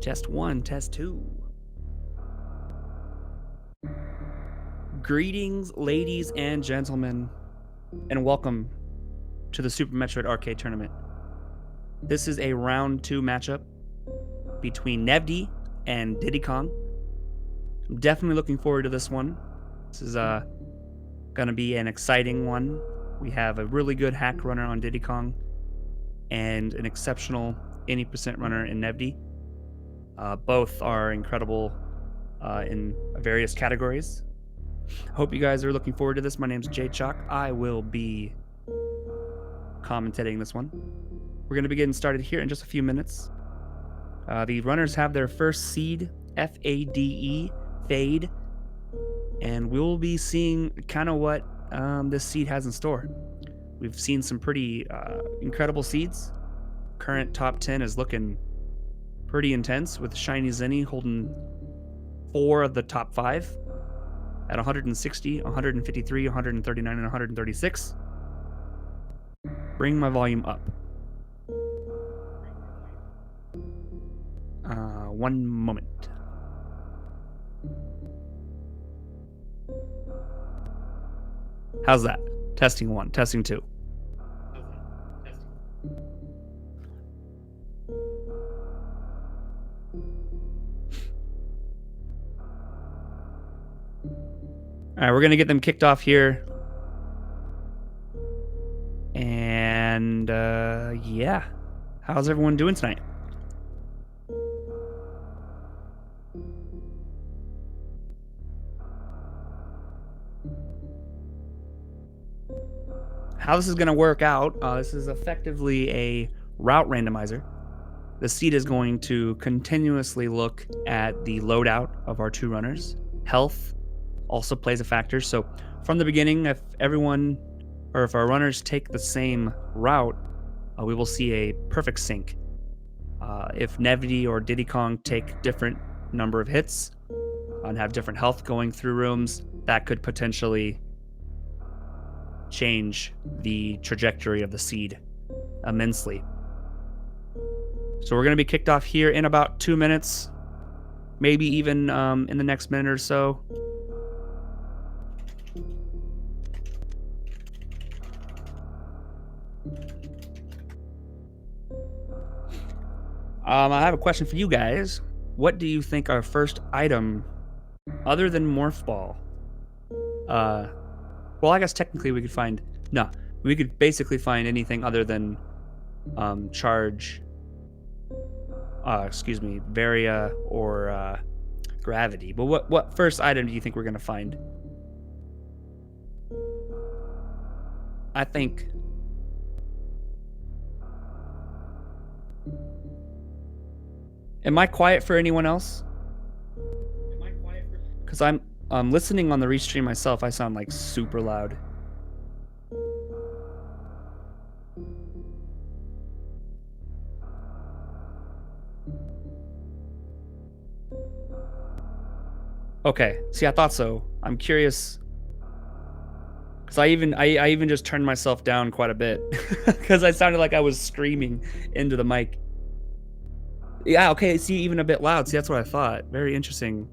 Test 1, test 2. Greetings, ladies and gentlemen, and welcome to the Super Metroid Arcade Tournament. This is a round 2 matchup between Nevdi and Di10Kong. I'm definitely looking forward to this one. This is gonna be an exciting one. We have a really good hack runner on Di10Kong and an exceptional 80% runner in Nevdi. Both are incredible in various categories. Hope you guys are looking forward to this. My name's Jay Chalk. I will be commentating this one. We're going to be getting started here in just a few minutes. The runners have their first seed, F-A-D-E, Fade, and we'll be seeing kind of what this seed has in store. We've seen some pretty incredible seeds. Current top 10 is looking pretty intense, with Shiny Zenny holding 4 of the top 5 at 160, 153, 139, and 136. Bring my volume up. One moment. How's that? Testing 1, testing 2. All right, we're going to get them kicked off here. And, yeah. How's everyone doing tonight? How this is going to work out, this is effectively a route randomizer. The seed is going to continuously look at the loadout of our 2 runners. Health also plays a factor. So from the beginning, if everyone, or if our runners take the same route, we will see a perfect sync. If Nevdi or Di10Kong take different number of hits and have different health going through rooms, that could potentially change the trajectory of the seed immensely. So we're going to be kicked off here in about 2 minutes, maybe even in the next minute or so. I have a question for you guys. What do you think our first item, other than Morph Ball? Well, I guess technically we could find... No, we could basically find anything other than Charge... excuse me, Varia or Gravity. But what first item do you think we're going to find? I think... Am I quiet for anyone else? Because I'm listening on the restream myself. I sound like super loud. Okay, see, I thought so. I'm curious, because I even just turned myself down quite a bit because I sounded like I was screaming into the mic. Yeah, okay, see, even a bit loud. See, that's what I thought. Very interesting.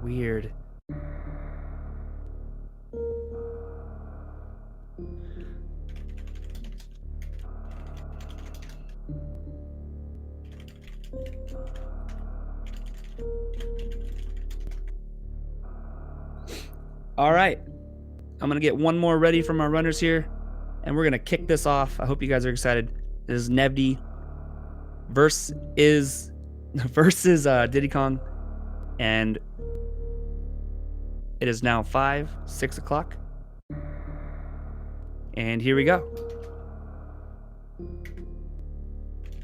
Weird. All right. I'm going to get one more ready from our runners here, and we're going to kick this off. I hope you guys are excited. This is Nevdi versus Di10Kong, and it is now 6 o'clock. And here we go.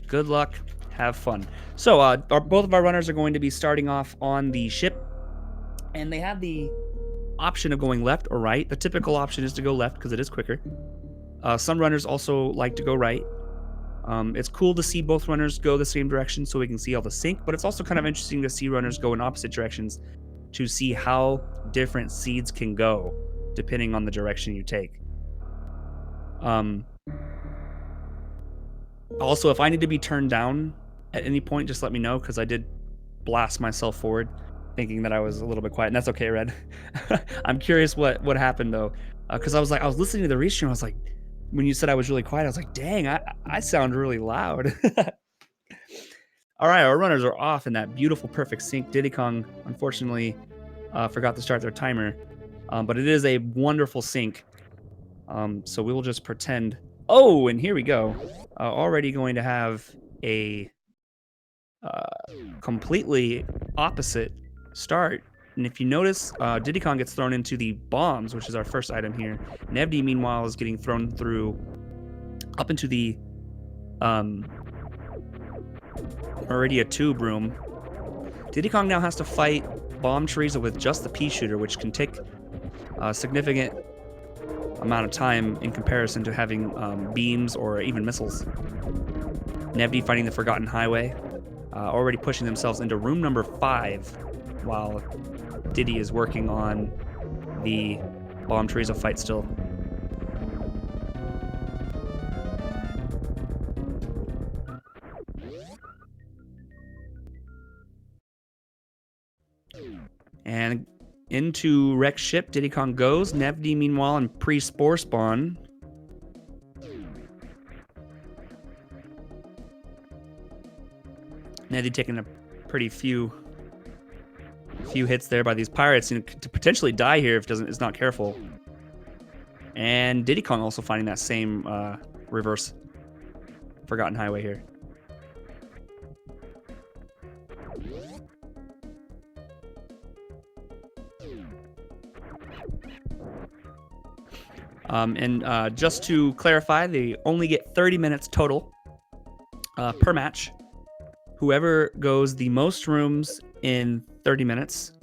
Good luck. Have fun. So both of our runners are going to be starting off on the ship, and they have the option of going left or right. The typical option is to go left because it is quicker. Some runners also like to go right. It's cool to see both runners go the same direction so we can see all the sync, but it's also kind of interesting to see runners go in opposite directions to see how different seeds can go depending on the direction you take. Also, if I need to be turned down at any point, just let me know, because I did blast myself forward thinking that I was a little bit quiet, and that's okay, Red. I'm curious what happened though, because I was listening to the restream. I was like, when you said I was really quiet, I was like, dang, I sound really loud. All right, our runners are off in that beautiful perfect sync. Di10Kong unfortunately forgot to start their timer, but it is a wonderful sync. So we will just pretend. Oh, and here we go. Already going to have a completely opposite start. And if you notice, Di10Kong gets thrown into the bombs, which is our first item here. Nevdi, meanwhile, is getting thrown through up into the Meridia 2 room. Di10Kong now has to fight Bomb Teresa with just the pea shooter, which can take a significant amount of time in comparison to having beams or even missiles. Nevdi fighting the Forgotten Highway, already pushing themselves into room number 5, while Diddy is working on the Bomb Teresa fight still. And into wreck ship, Di10Kong goes. Nevdi, meanwhile, in pre-spore spawn. Nevdi taking a pretty few hits there by these pirates, and to potentially die here if is not careful. And Di10Kong also finding that same reverse Forgotten Highway here. And just to clarify, they only get 30 minutes total per match. Whoever goes the most rooms in 30 minutes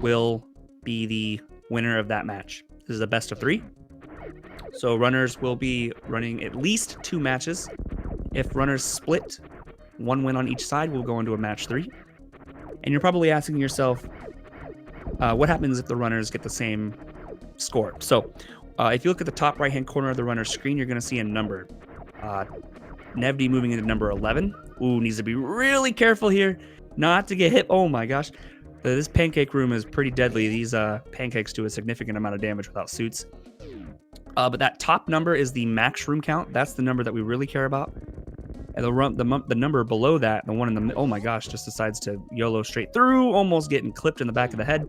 will be the winner of that match. This is a best of 3. So runners will be running at least 2 matches. If runners split, 1 win on each side, we'll go into a match 3. And you're probably asking yourself, what happens if the runners get the same score? So if you look at the top right-hand corner of the runner's screen, you're going to see a number. Nevdi moving into number 11. Ooh, needs to be really careful here not to get hit. Oh my gosh. This pancake room is pretty deadly. These pancakes do a significant amount of damage without suits. But that top number is the max room count. That's the number that we really care about. And the number below that, the one in the... Oh my gosh, just decides to YOLO straight through, almost getting clipped in the back of the head.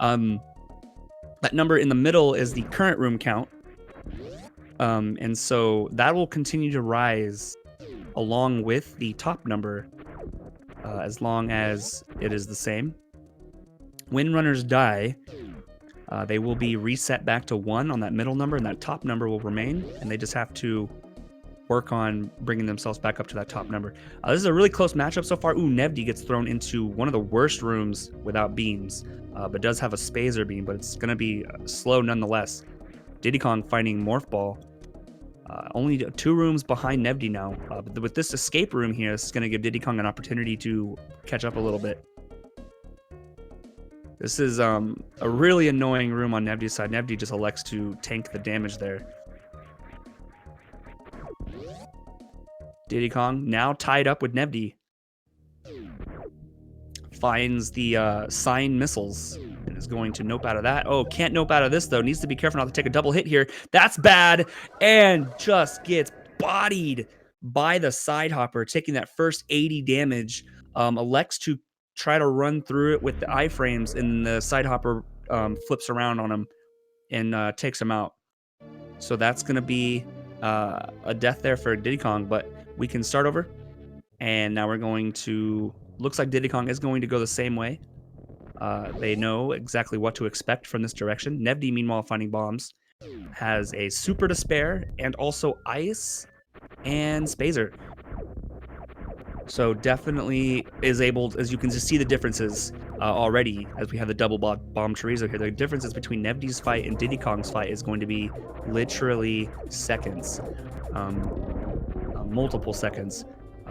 That number in the middle is the current room count. And so that will continue to rise along with the top number as long as it is the same. When runners die, they will be reset back to 1 on that middle number, and that top number will remain, and they just have to work on bringing themselves back up to that top number. This is a really close matchup so far. Ooh, Nevdi gets thrown into one of the worst rooms without beams, but does have a Spazer beam, but it's going to be slow nonetheless. Di10Kong fighting Morph Ball. Only 2 rooms behind Nevdi now. But with this escape room here, this is going to give Di10Kong an opportunity to catch up a little bit. This is a really annoying room on Nevdi's side. Nevdi just elects to tank the damage there. Di10Kong now tied up with Nevdi. Finds the sign missiles and is going to nope out of that. Oh, can't nope out of this though. Needs to be careful not to take a double hit here. That's bad, and just gets bodied by the side hopper, taking that first 80 damage. Elects to try to run through it with the iframes, and the side hopper flips around on him and takes him out. So that's going to be a death there for Di10Kong, but we can start over. And now we're going to... Looks like Di10Kong is going to go the same way. They know exactly what to expect from this direction. Nevdi, meanwhile, finding bombs, has a Super to spare, and also Ice and Spazer. So definitely is able, as you can just see the differences already, as we have the double bomb chorizo here. The differences between Nevdi's fight and Di10Kong's fight is going to be literally seconds, multiple seconds,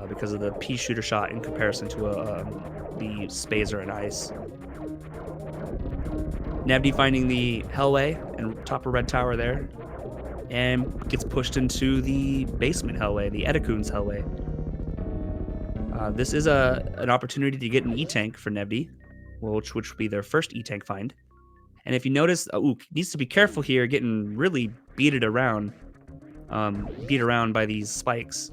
because of the pea shooter shot in comparison to the Spazer and Ice. Nevdi finding the Hellway and top of Red Tower there, and gets pushed into the basement Hellway, the Edekun's Hellway. This is an opportunity to get an E-Tank for Nevdi, which would be their first E-Tank find. And if you notice, needs to be careful here, getting really beat around by these spikes.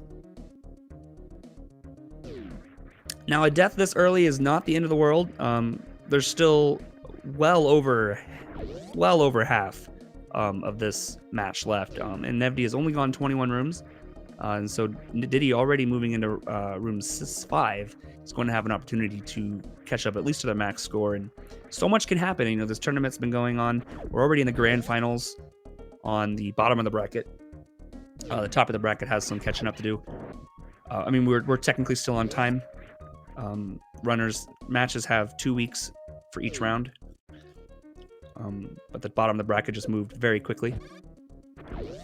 Now, a death this early is not the end of the world. There's still well over half of this match left, and Nevdi has only gone 21 rooms. And so Diddy already moving into room 5 is going to have an opportunity to catch up at least to their max score. And so much can happen. You know, this tournament's been going on. We're already in the grand finals on the bottom of the bracket. The top of the bracket has some catching up to do. I mean, we're technically still on time. Matches have 2 weeks for each round. But the bottom of the bracket just moved very quickly.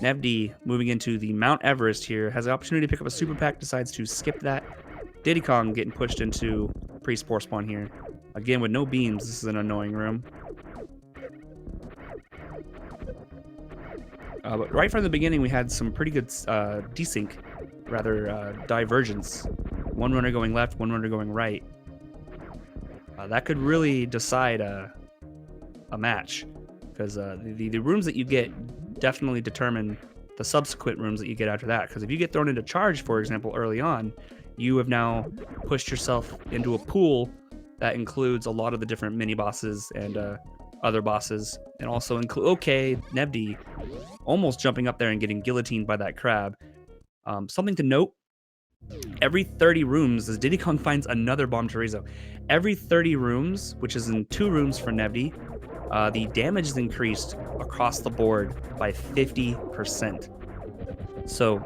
Nevdi moving into the Mount Everest here has the opportunity to pick up a super pack, decides to skip that. Di10Kong getting pushed into pre-spore spawn here. Again, with no beams, this is an annoying room. But right from the beginning, we had some pretty good desync, divergence. One runner going left, one runner going right. That could really decide a match, because the rooms that you get definitely determine the subsequent rooms that you get after that. Because if you get thrown into charge, for example, early on, you have now pushed yourself into a pool that includes a lot of the different mini bosses and other bosses, and also include Nevdi almost jumping up there and getting guillotined by that crab. Something to note: every 30 rooms, as Di10Kong finds another bomb chorizo, every 30 rooms, which is in 2 rooms for Nevdi, the damage is increased across the board by 50%. So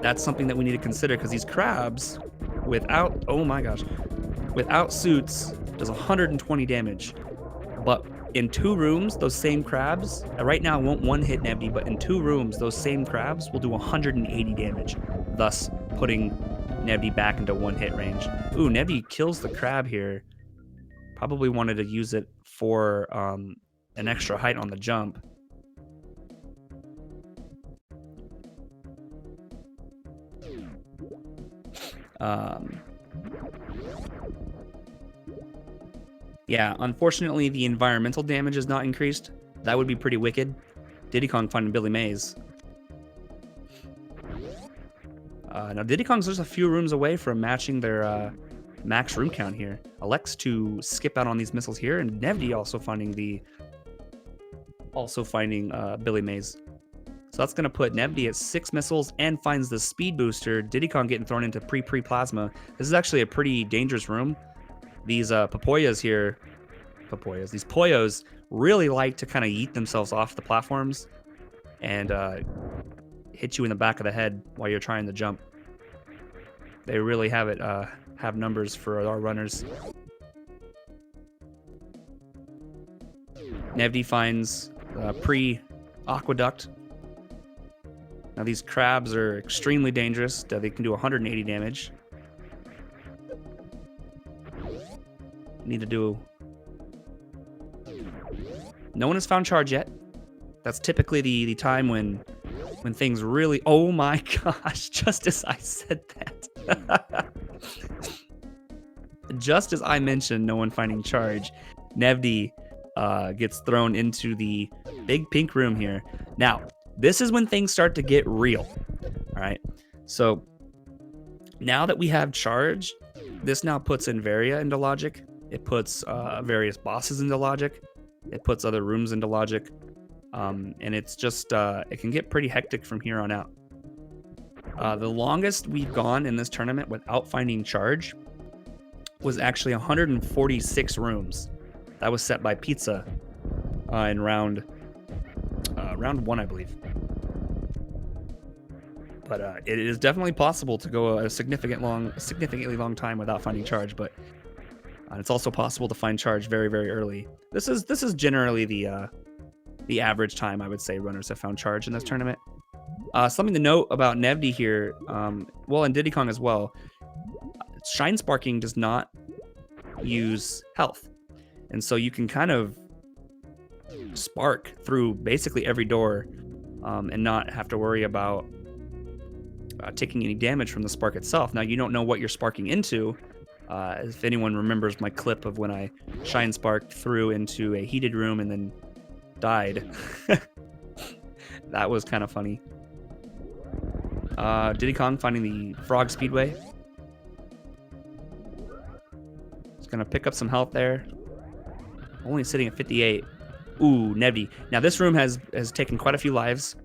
that's something that we need to consider, because these crabs, without suits, does 120 damage. But in 2 rooms, those same crabs, right now won't one hit Nevdi, but in 2 rooms, those same crabs will do 180 damage, thus putting Nevdi back into 1-hit range. Ooh, Nevdi kills the crab here. Probably wanted to use it for an extra height on the jump. Yeah, unfortunately, the environmental damage is not increased. That would be pretty wicked. Di10Kong finding Billy Mays. Now, Di10Kong's just a few rooms away from matching their max room count here. Elects to skip out on these missiles here, and Nevdi also finding Billy Mays. So that's going to put Nevdi at 6 missiles and finds the speed booster. Di10Kong getting thrown into pre-plasma. This is actually a pretty dangerous room. These these Poyos really like to kind of yeet themselves off the platforms and hit you in the back of the head while you're trying to jump. They really have numbers for our runners. Nevdi finds pre-aqueduct. Now these crabs are extremely dangerous. They can do 180 damage. Need to do... No one has found charge yet. That's typically the time when things really... Oh my gosh, just as I said that. Just as I mentioned no one finding charge, Nevdi gets thrown into the big pink room here. Now, this is when things start to get real. All right. So now that we have charge, this now puts Invaria into logic. It puts various bosses into logic. It puts other rooms into logic. And it's just, it can get pretty hectic from here on out. The longest we've gone in this tournament without finding charge was actually 146 rooms. That was set by Pizza in round 1, I believe. But it is definitely possible to go a significantly long time without finding charge. But it's also possible to find charge very, very early. This is generally the average time I would say runners have found charge in this tournament. Something to note about Nevdi here, well, and Di10Kong as well. Shine Sparking does not use health, and so you can kind of spark through basically every door and not have to worry about taking any damage from the spark itself. Now, you don't know what you're sparking into. If anyone remembers my clip of when I shine sparked through into a heated room and then died, that was kind of funny. Di10Kong finding the Frog Speedway. He's gonna pick up some health there. Only sitting at 58. Ooh, Nevdi. Now this room has taken quite a few lives.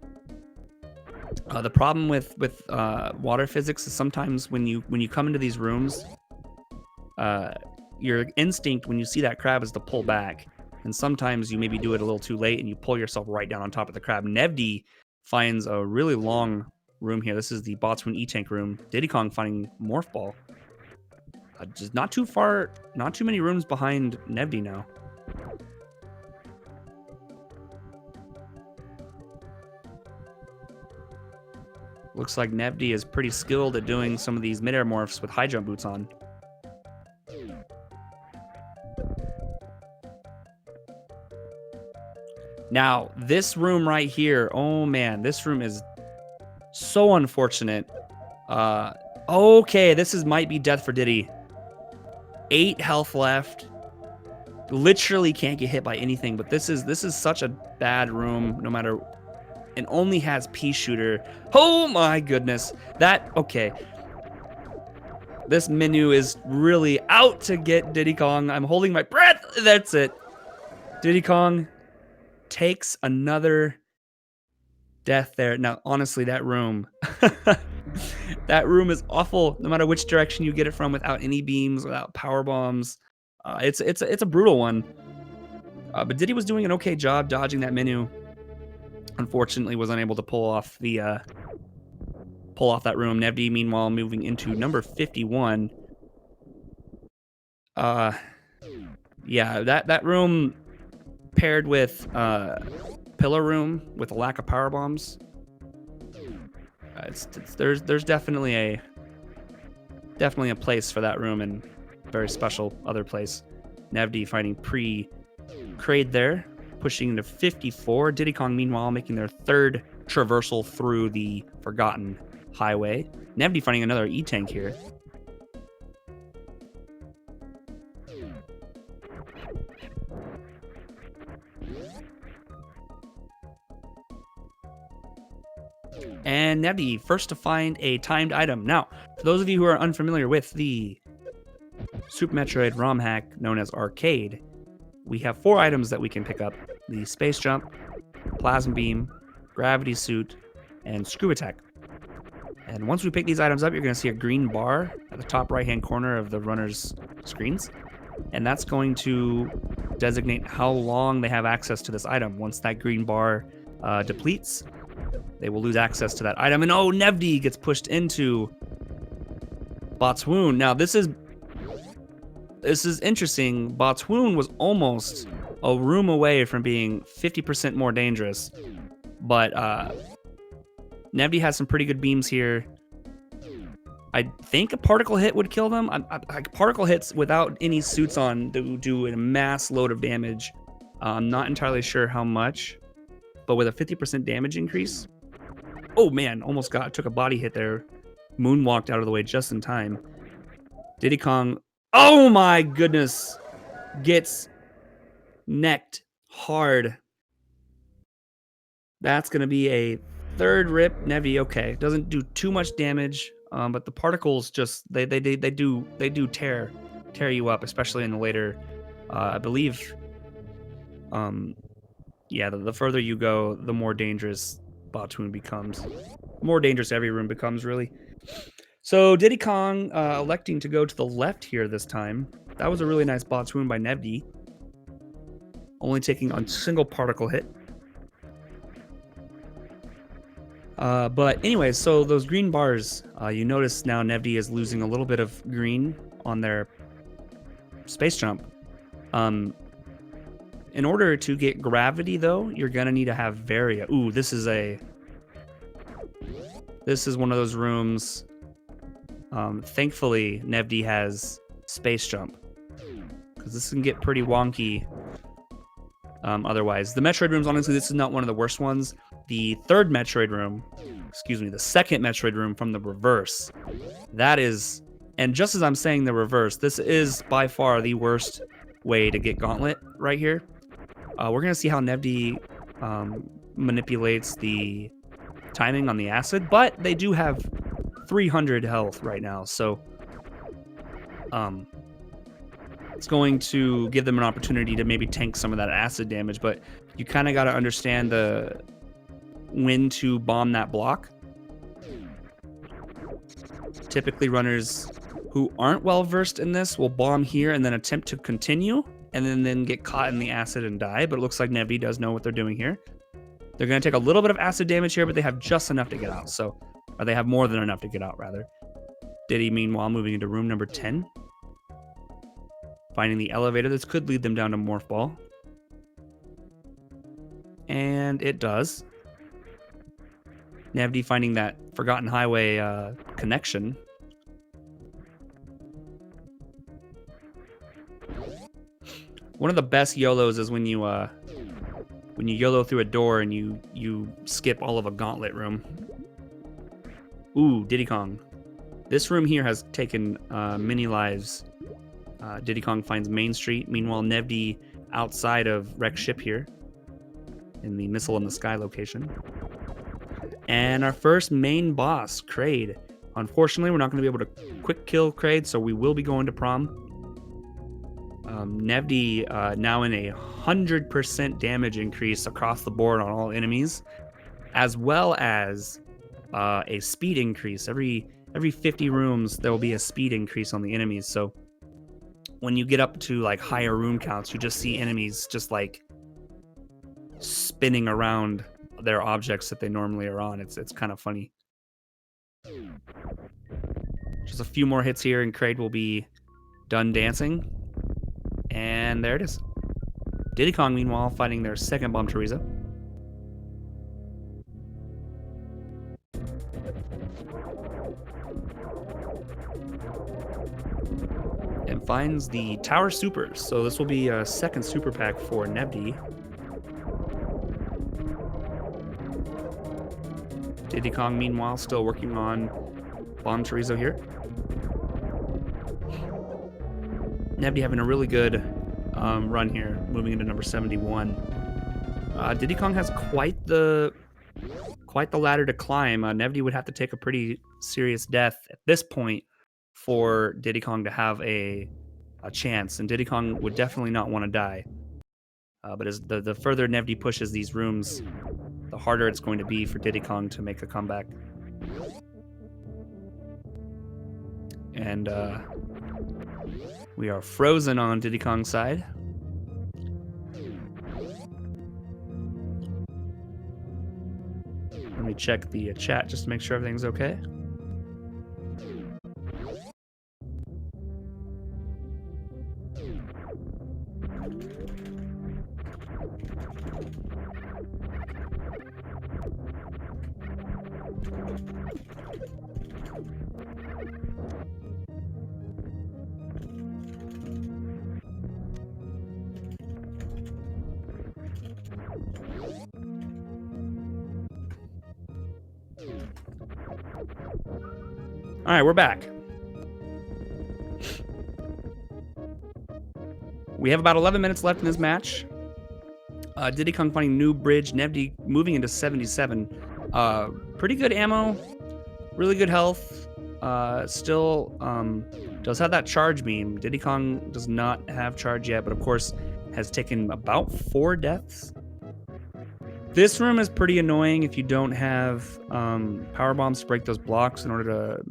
The problem with water physics is sometimes when you come into these rooms, your instinct when you see that crab is to pull back, and sometimes you maybe do it a little too late and you pull yourself right down on top of the crab. Nevdi finds a really long room here. This is the Botswoon E-Tank room. Di10Kong finding Morph Ball. Just not too far, not too many rooms behind Nevdi now. Looks like Nevdi is pretty skilled at doing some of these mid-air morphs with high jump boots on. Now, this room right here, oh man, this room is so unfortunate. Okay, might be death for Diddy. 8 health left. Literally can't get hit by anything, but this is such a bad room, no matter. It only has pea shooter. Oh my goodness. Okay. This menu is really out to get Di10Kong. I'm holding my breath. That's it. Di10Kong takes another death there. Now, honestly, that room, that room is awful. No matter which direction you get it from, without any beams, without power bombs, it's a brutal one. But Diddy was doing an okay job dodging that menu. Unfortunately, was unable to pull off that room. Nevdi, meanwhile, moving into number 51. Yeah, that room paired with pillar room with a lack of power bombs. There's definitely a place for that room, and very special other place. Nevdi finding pre-Kraid there, pushing to 54. Di10Kong, meanwhile, making their third traversal through the Forgotten Highway. Nevdi finding another E-Tank here. And Nevdi, first to find a timed item. Now, for those of you who are unfamiliar with the Super Metroid ROM hack known as Arcade, we have 4 items that we can pick up: the Space Jump, Plasma Beam, Gravity Suit, and Screw Attack. And once we pick these items up, you're going to see a green bar at the top right-hand corner of the runner's screens. And that's going to designate how long they have access to this item. Once that green bar depletes, they will lose access to that item. And oh, Nevdi gets pushed into Botswoon. Now, this is interesting. Botswoon was almost a room away from being 50% more dangerous, but Nevdi has some pretty good beams here. I think a particle hit would kill them. Particle hits without any suits on do a mass load of damage. I'm not entirely sure how much, but with a 50% damage increase. Oh man, took a body hit there. Moonwalked out of the way just in time. Di10Kong, oh my goodness, gets necked hard. That's gonna be a third rip. Nevdi, okay, doesn't do too much damage, but the particles just they do tear you up, especially in the later. I believe. Yeah, the further you go, the more dangerous Botswoon becomes. More dangerous every room becomes, really. So Di10Kong electing to go to the left here this time. That was a really nice Botswoon by Nevdi. Only taking on single particle hit. But anyways, so those green bars, you notice now Nevdi is losing a little bit of green on their space jump. In order to get gravity, though, you're gonna need to have Varia. Ooh, this is one of those rooms. Thankfully, Nevdi has space jump, because this can get pretty wonky. Otherwise, the Metroid rooms, honestly, this is not one of the worst ones. The third Metroid room, excuse me, the second Metroid room from the reverse, that is, and just as I'm saying the reverse, this is by far the worst way to get Gauntlet right here. We're going to see how Nevdi manipulates the timing on the acid, but they do have 300 health right now, so it's going to give them an opportunity to maybe tank some of that acid damage, but you kind of got to understand when to bomb that block. Typically, runners who aren't well versed in this will bomb here and then attempt to continue, and then get caught in the acid and die, but it looks like Nevdi does know what they're doing here. They're going to take a little bit of acid damage here, but they have just enough to get out, or they have more than enough to get out, rather. Diddy, meanwhile, moving into room number 10. Finding the elevator. This could lead them down to Morph Ball. And it does. Nevdi finding that Forgotten Highway connection. One of the best YOLOs is when you YOLO through a door and you skip all of a gauntlet room. Ooh, Di10Kong. This room here has taken many lives. Di10Kong finds Main Street. Meanwhile, Nevdi outside of Wreck Ship here in the Missile in the Sky location. And our first main boss, Kraid. Unfortunately, we're not going to be able to quick kill Kraid, so we will be going to prom. Nevdi now in a 100% damage increase across the board on all enemies, as well as a speed increase. Every 50 rooms, there will be a speed increase on the enemies. So when you get up to like higher room counts, you just see enemies just like spinning around their objects that they normally are on. It's kind of funny. Just a few more hits here and Kraid will be done dancing. And there it is. Di10Kong, meanwhile, fighting their second Bomb Teresa. And finds the Tower Supers. So this will be a second super pack for Nevdi. Di10Kong, meanwhile, still working on Bomb Teresa here. Nevdi having a really good run here, moving into number 71. Di10Kong has quite the ladder to climb. Nevdi would have to take a pretty serious death at this point for Di10Kong to have a chance, and Di10Kong would definitely not want to die. But as the further Nevdi pushes these rooms, the harder it's going to be for Di10Kong to make a comeback. And we are frozen on Di10Kong's side. Let me check the chat just to make sure everything's okay. All right, we're back. We have about 11 minutes left in this match. Di10Kong finding new bridge. Nevdi moving into 77. Pretty good ammo. Really good health. Still does have that charge beam. Di10Kong does not have charge yet, but of course has taken about 4 deaths. This room is pretty annoying if you don't have power bombs to break those blocks in order to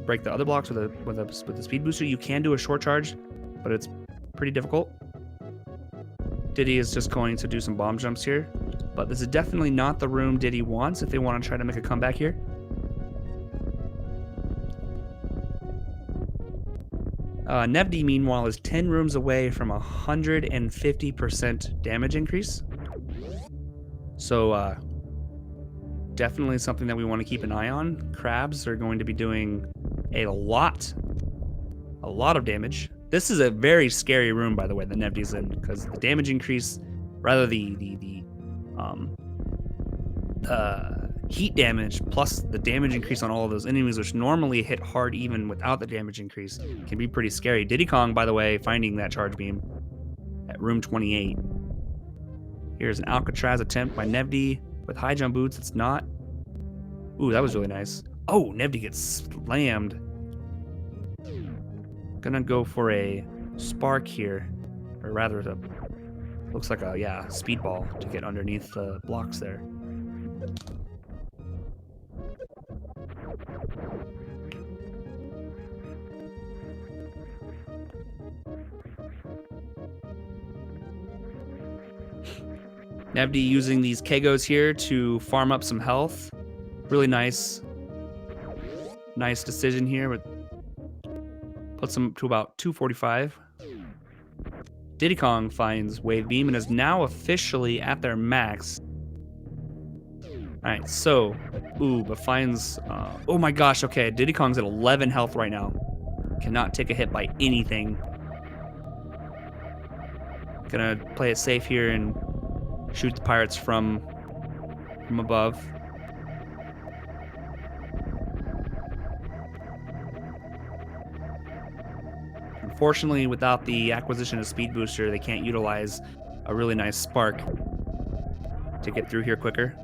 break the other blocks with the speed booster. You can do a short charge, but it's pretty difficult. Diddy is just going to do some bomb jumps here. But this is definitely not the room Diddy wants if they want to try to make a comeback here. Nevdi, meanwhile, is 10 rooms away from 150% damage increase. So, definitely something that we want to keep an eye on. Crabs are going to be doing a lot of damage. This is a very scary room, by the way, that Nevdi's in, because the damage increase, rather the heat damage plus the damage increase on all of those enemies, which normally hit hard even without the damage increase, can be pretty scary. Di10Kong, by the way, finding that charge beam at room 28. Here's an Alcatraz attempt by Nevdi with high jump boots. It's not. Ooh, that was really nice. Oh, Nevdi gets slammed. Gonna go for a spark here, or rather, looks like a speedball to get underneath the blocks there. Nevdi using these Kegos here to farm up some health. Really nice decision here, but puts him to about 245. Di10Kong finds Wave Beam and is now officially at their max. Alright, so, but finds, oh my gosh, okay, Di10Kong's at 11 health right now. Cannot take a hit by anything. Gonna play it safe here and shoot the pirates from above. Unfortunately, without the acquisition of Speed Booster, they can't utilize a really nice spark to get through here quicker.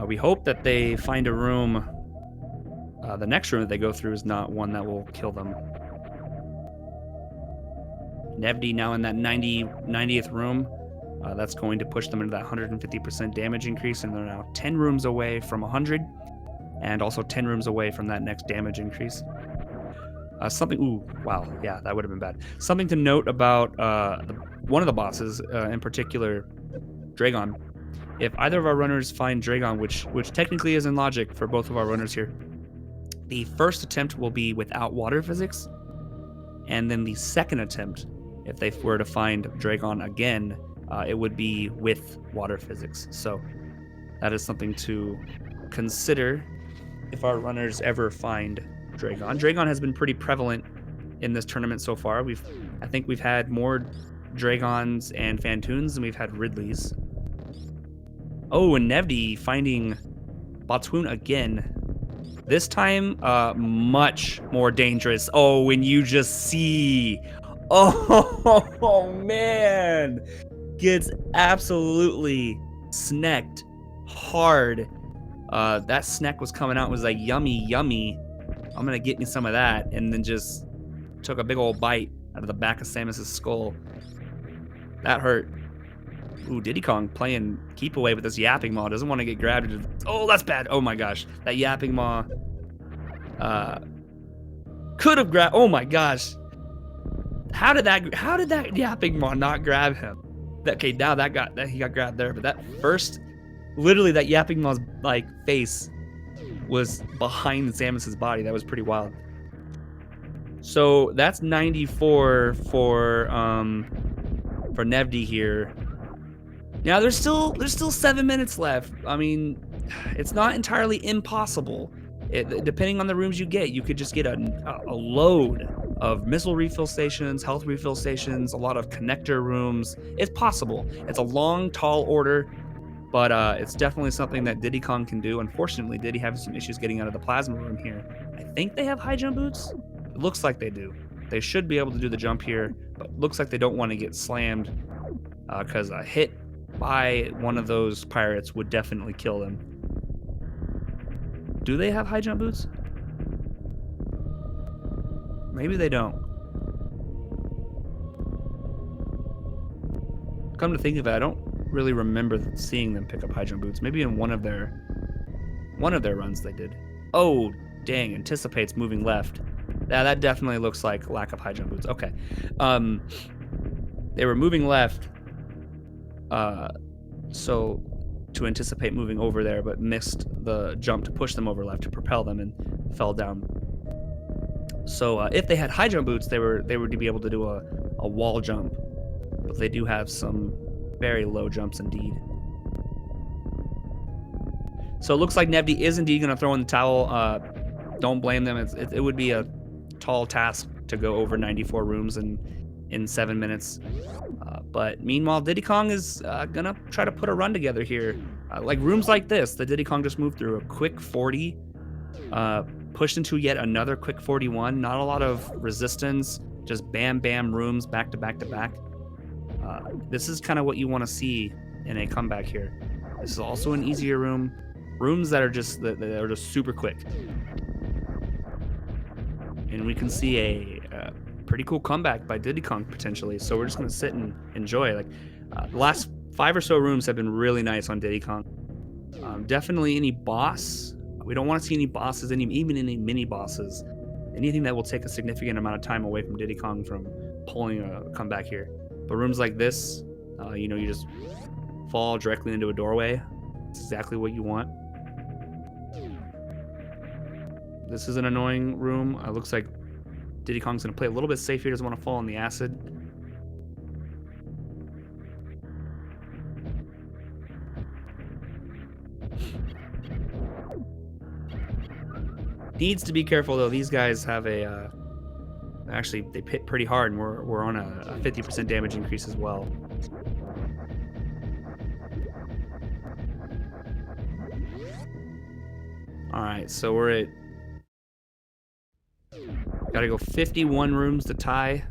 We hope that they find a room. The next room that they go through is not one that will kill them. Nevdi now in that 90th room. That's going to push them into that 150% damage increase, and they're now 10 rooms away from 100, and also 10 rooms away from that next damage increase. Ooh, wow, yeah, that would have been bad. Something to note about one of the bosses, in particular, Dragon. If either of our runners find Dragon, which technically is in logic for both of our runners here, the first attempt will be without water physics, and then the second attempt, if they were to find Dragon again, it would be with water physics. So that is something to consider if our runners ever find Dragon. Dragon has been pretty prevalent in this tournament so far. I think we've had more Dragons and Phantoons than we've had Ridleys. Oh, and Nevdi finding Botswoon again. This time, much more dangerous. Oh, and you just see. Oh, man. Gets absolutely snacked hard. That snack was coming out, was like, yummy, yummy. I'm going to get me some of that. And then just took a big old bite out of the back of Samus's skull. That hurt. Ooh, Di10Kong playing keep away with this Yapping Maw. Doesn't want to get grabbed. Oh, that's bad. Oh my gosh. That Yapping Maw could have grabbed. Oh my gosh. How did that Yapping Maw not grab him? Okay, now he got grabbed there, but that first, literally that Yapping Maw's like face was behind Samus's body. That was pretty wild. So that's 94 for Nevdi here. Now there's still 7 minutes left. I mean, it's not entirely impossible. Depending on the rooms you get, you could just get a load of missile refill stations, health refill stations, a lot of connector rooms. It's possible. It's a long, tall order, but it's definitely something that Di10Kong can do. Unfortunately, Diddy having some issues getting out of the plasma room here. I think they have high jump boots. It looks like they do. They should be able to do the jump here, but looks like they don't want to get slammed because a hit by one of those pirates would definitely kill them. Do they have high jump boots? Maybe they don't. Come to think of it, I don't really remember seeing them pick up high jump boots. Maybe in one of their runs they did. Oh, dang, anticipates moving left. Yeah, that definitely looks like lack of high jump boots. Okay. They were moving left. So to anticipate moving over there, but missed the jump to push them over left to propel them and fell down. So if they had high jump boots, they would be able to do a wall jump, but they do have some very low jumps indeed. So it looks like Nevdi is indeed going to throw in the towel. Don't blame them. It would be a tall task to go over 94 rooms in 7 minutes. But meanwhile, Di10Kong is gonna try to put a run together here. Like rooms like this, the Di10Kong just moved through a quick 40, pushed into yet another quick 41. Not a lot of resistance, just bam bam rooms back to back to back. This is kind of what you want to see in a comeback here. This is also an easier room. Rooms that are just super quick. And we can see a pretty cool comeback by Di10Kong potentially. So we're just gonna sit and enjoy. Like the last 5 or so rooms have been really nice on Di10Kong. Definitely any boss. We don't want to see any bosses, even any mini bosses. Anything that will take a significant amount of time away from Di10Kong from pulling a comeback here. But rooms like this, you know, you just fall directly into a doorway. It's exactly what you want. This is an annoying room. Looks like Di10Kong's gonna play a little bit safe here. Doesn't want to fall in the acid. Needs to be careful though. These guys have a actually they hit pretty hard, and we're on a 50% damage increase as well. All right, so we're at gotta go 51 rooms to tie.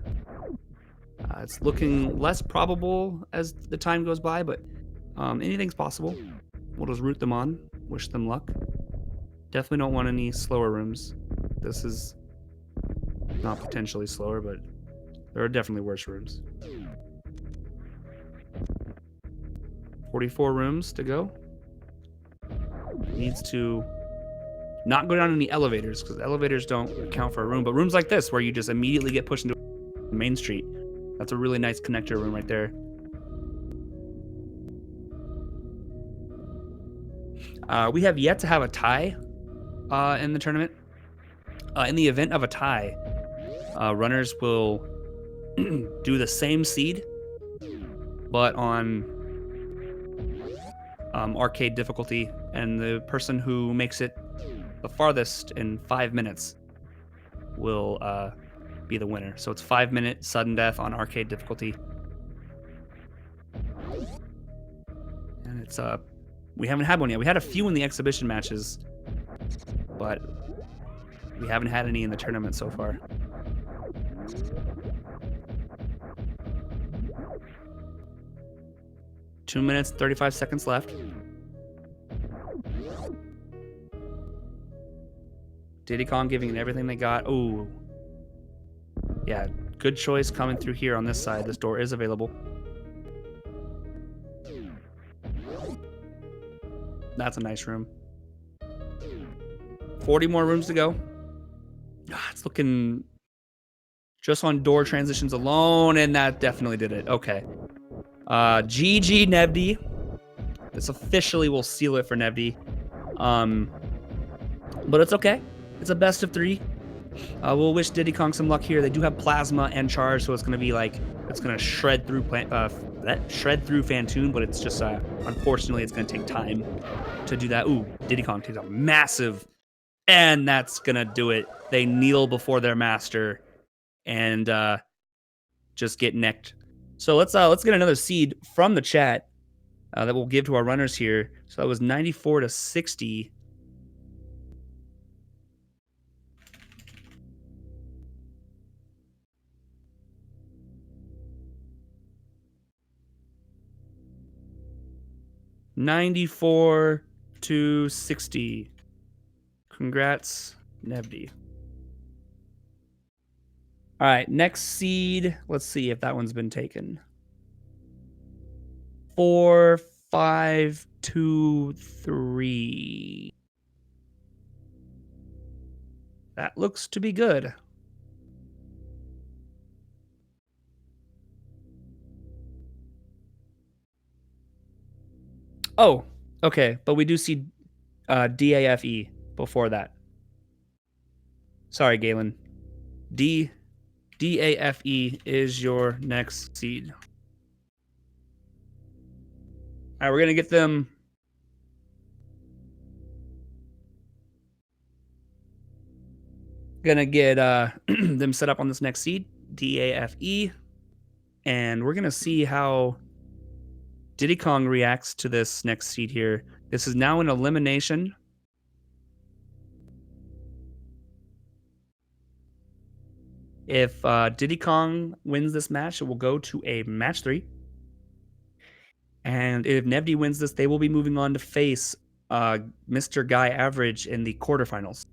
It's looking less probable as the time goes by, but anything's possible. We'll just root them on, wish them luck. Definitely don't want any slower rooms. This is not potentially slower, but there are definitely worse rooms. 44 rooms to go. Needs to not go down any elevators, because elevators don't account for a room, but rooms like this where you just immediately get pushed into Main Street. That's a really nice connector room right there. We have yet to have a tie in the tournament. In the event of a tie, runners will do the same seed, but on arcade difficulty, and the person who makes it the farthest in 5 minutes will be the winner. So it's 5-minute sudden death on arcade difficulty. And it's we haven't had one yet. We had a few in the exhibition matches, but we haven't had any in the tournament so far. Two minutes, 35 seconds left. Di10Kong giving it everything they got. Oh, yeah, good choice coming through here on this side. This door is available. That's a nice room. 40 more rooms to go. It's looking just on door transitions alone, and that definitely did it. Okay. GG Nevdi. This officially will seal it for Nevdi. But it's okay. It's a best of 3. We'll wish Di10Kong some luck here. They do have plasma and charge, so it's gonna be like it's gonna shred through Fantoon, but it's just unfortunately it's gonna take time to do that. Ooh, Di10Kong takes a massive, and that's gonna do it. They kneel before their master and just get necked. So let's get another seed from the chat that we'll give to our runners here. So that was 94 to 60. $94 to $60. Congrats, Nevdi. All right, next seed. Let's see if that one's been taken. 4, 5, 2, 3. That looks to be good. Oh, okay. But we do see DAFE before that. Sorry, Galen. DAFE is your next seed. All right, we're going to get them. Going to get them set up on this next seed, DAFE. And we're going to see how Di10Kong reacts to this next seed here. This is now an elimination. If Di10Kong wins this match, it will go to a match 3. And if Nevdi wins this, they will be moving on to face Mr. Guy Average in the quarterfinals.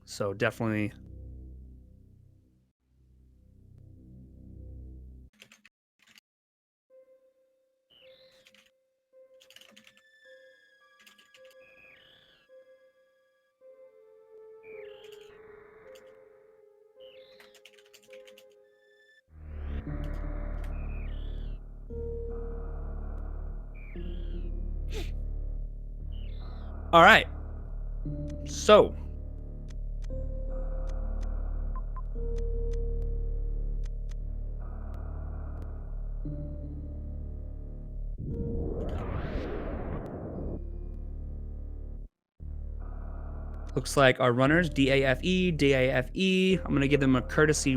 So definitely. All right. So looks like our runners, DAFE, DAFE. I'm going to give them a courtesy.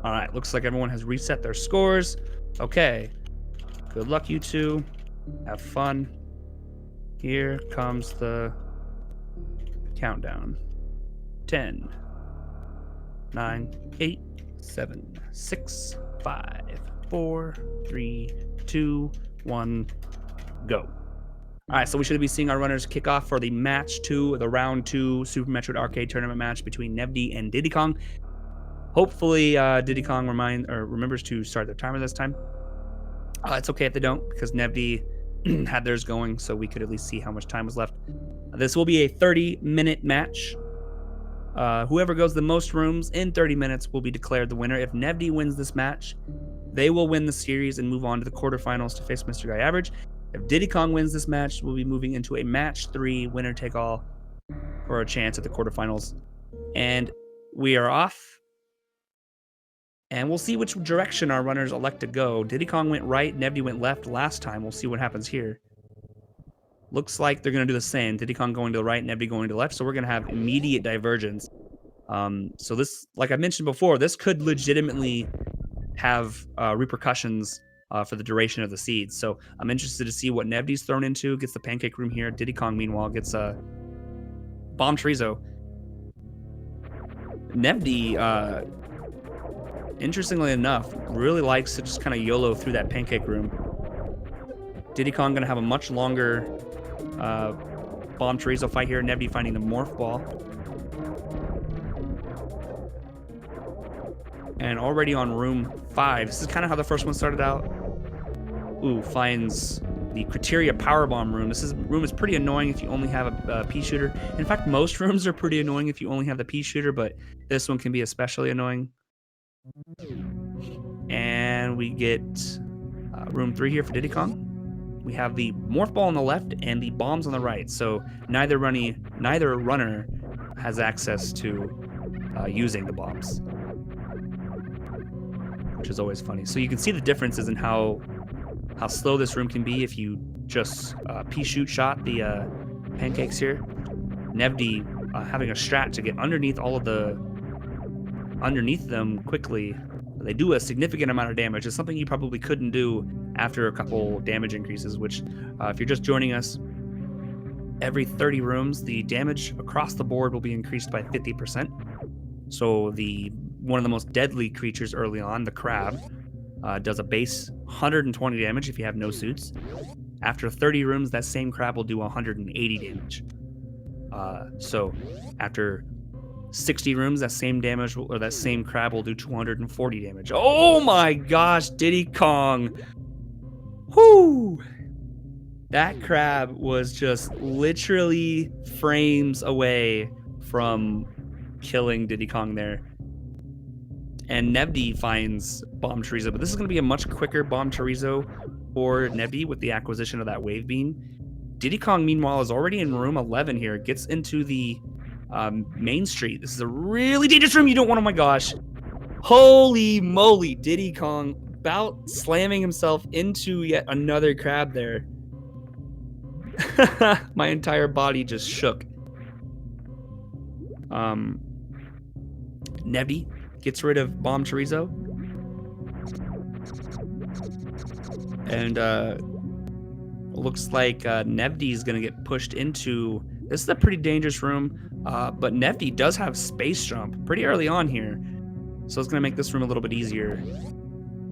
All right, looks like everyone has reset their scores. Okay, good luck, you two. Have fun. Here comes the countdown. 10, 9, 8, 7, 6, 5, 4, 3, 2, 1, go. All right, so we should be seeing our runners kick off for the match 2, the round 2 Super Metroid Arcade Tournament match between Nevdi and Di10Kong. Hopefully, Di10Kong remembers to start their timer this time. It's okay if they don't, because Nevdi had theirs going, so we could at least see how much time was left. This will be a 30-minute match. Whoever goes the most rooms in 30 minutes will be declared the winner. If Nevdi wins this match, they will win the series and move on to the quarterfinals to face Mr. Guy Average. If Di10Kong wins this match, we'll be moving into a match 3 winner-take-all for a chance at the quarterfinals. And we are off. And we'll see which direction our runners elect to go. Di10Kong went right, Nevdi went left last time. We'll see what happens here. Looks like they're going to do the same. Di10Kong going to the right, Nevdi going to the left. So we're going to have immediate divergence. So this, like I mentioned before, this could legitimately have repercussions for the duration of the seeds. So I'm interested to see what Nevdi's thrown into. Gets the pancake room here. Di10Kong, meanwhile, gets a bomb Chorizo. Nevdi, interestingly enough, really likes to just kind of YOLO through that pancake room. Di10Kong gonna have a much longer bomb Chorizo fight here. Nevdi finding the morph ball. And already on room 5. This is kind of how the first one started out. Ooh, finds the Criteria Powerbomb room. This room is pretty annoying if you only have a pea shooter. In fact, most rooms are pretty annoying if you only have the pea shooter, but this one can be especially annoying. And we get room 3 here for Di10Kong. We have the morph ball on the left and the bombs on the right. So neither runner has access to using the bombs, which is always funny. So you can see the differences in how slow this room can be if you just pea shoot shot the pancakes here. Nevdi having a strat to get underneath them quickly. They do a significant amount of damage. It's something you probably couldn't do after a couple damage increases, which if you're just joining us, every 30 rooms, the damage across the board will be increased by 50%. So one of the most deadly creatures early on, the crab, does a base 120 damage if you have no suits. After 30 rooms, that same crab will do 180 damage. So after 60 rooms, that same crab will do 240 damage. Oh my gosh, Di10Kong. Whoo! That crab was just literally frames away from killing Diddy Kong there. And Nevdi finds Bomb Chorizo, but this is going to be a much quicker Bomb Chorizo for Nevdi with the acquisition of that Wave Beam. Diddy Kong, meanwhile, is already in room 11 here. Gets into the main street. This is a really dangerous room. You don't want, oh my gosh. Holy moly, Diddy Kong about slamming himself into yet another crab there. My entire body just shook. Nevdi gets rid of Bomb Chorizo. And looks like Nevdi is going to get pushed into... This is a pretty dangerous room, but Nevdi does have Space Jump pretty early on here. So it's going to make this room a little bit easier.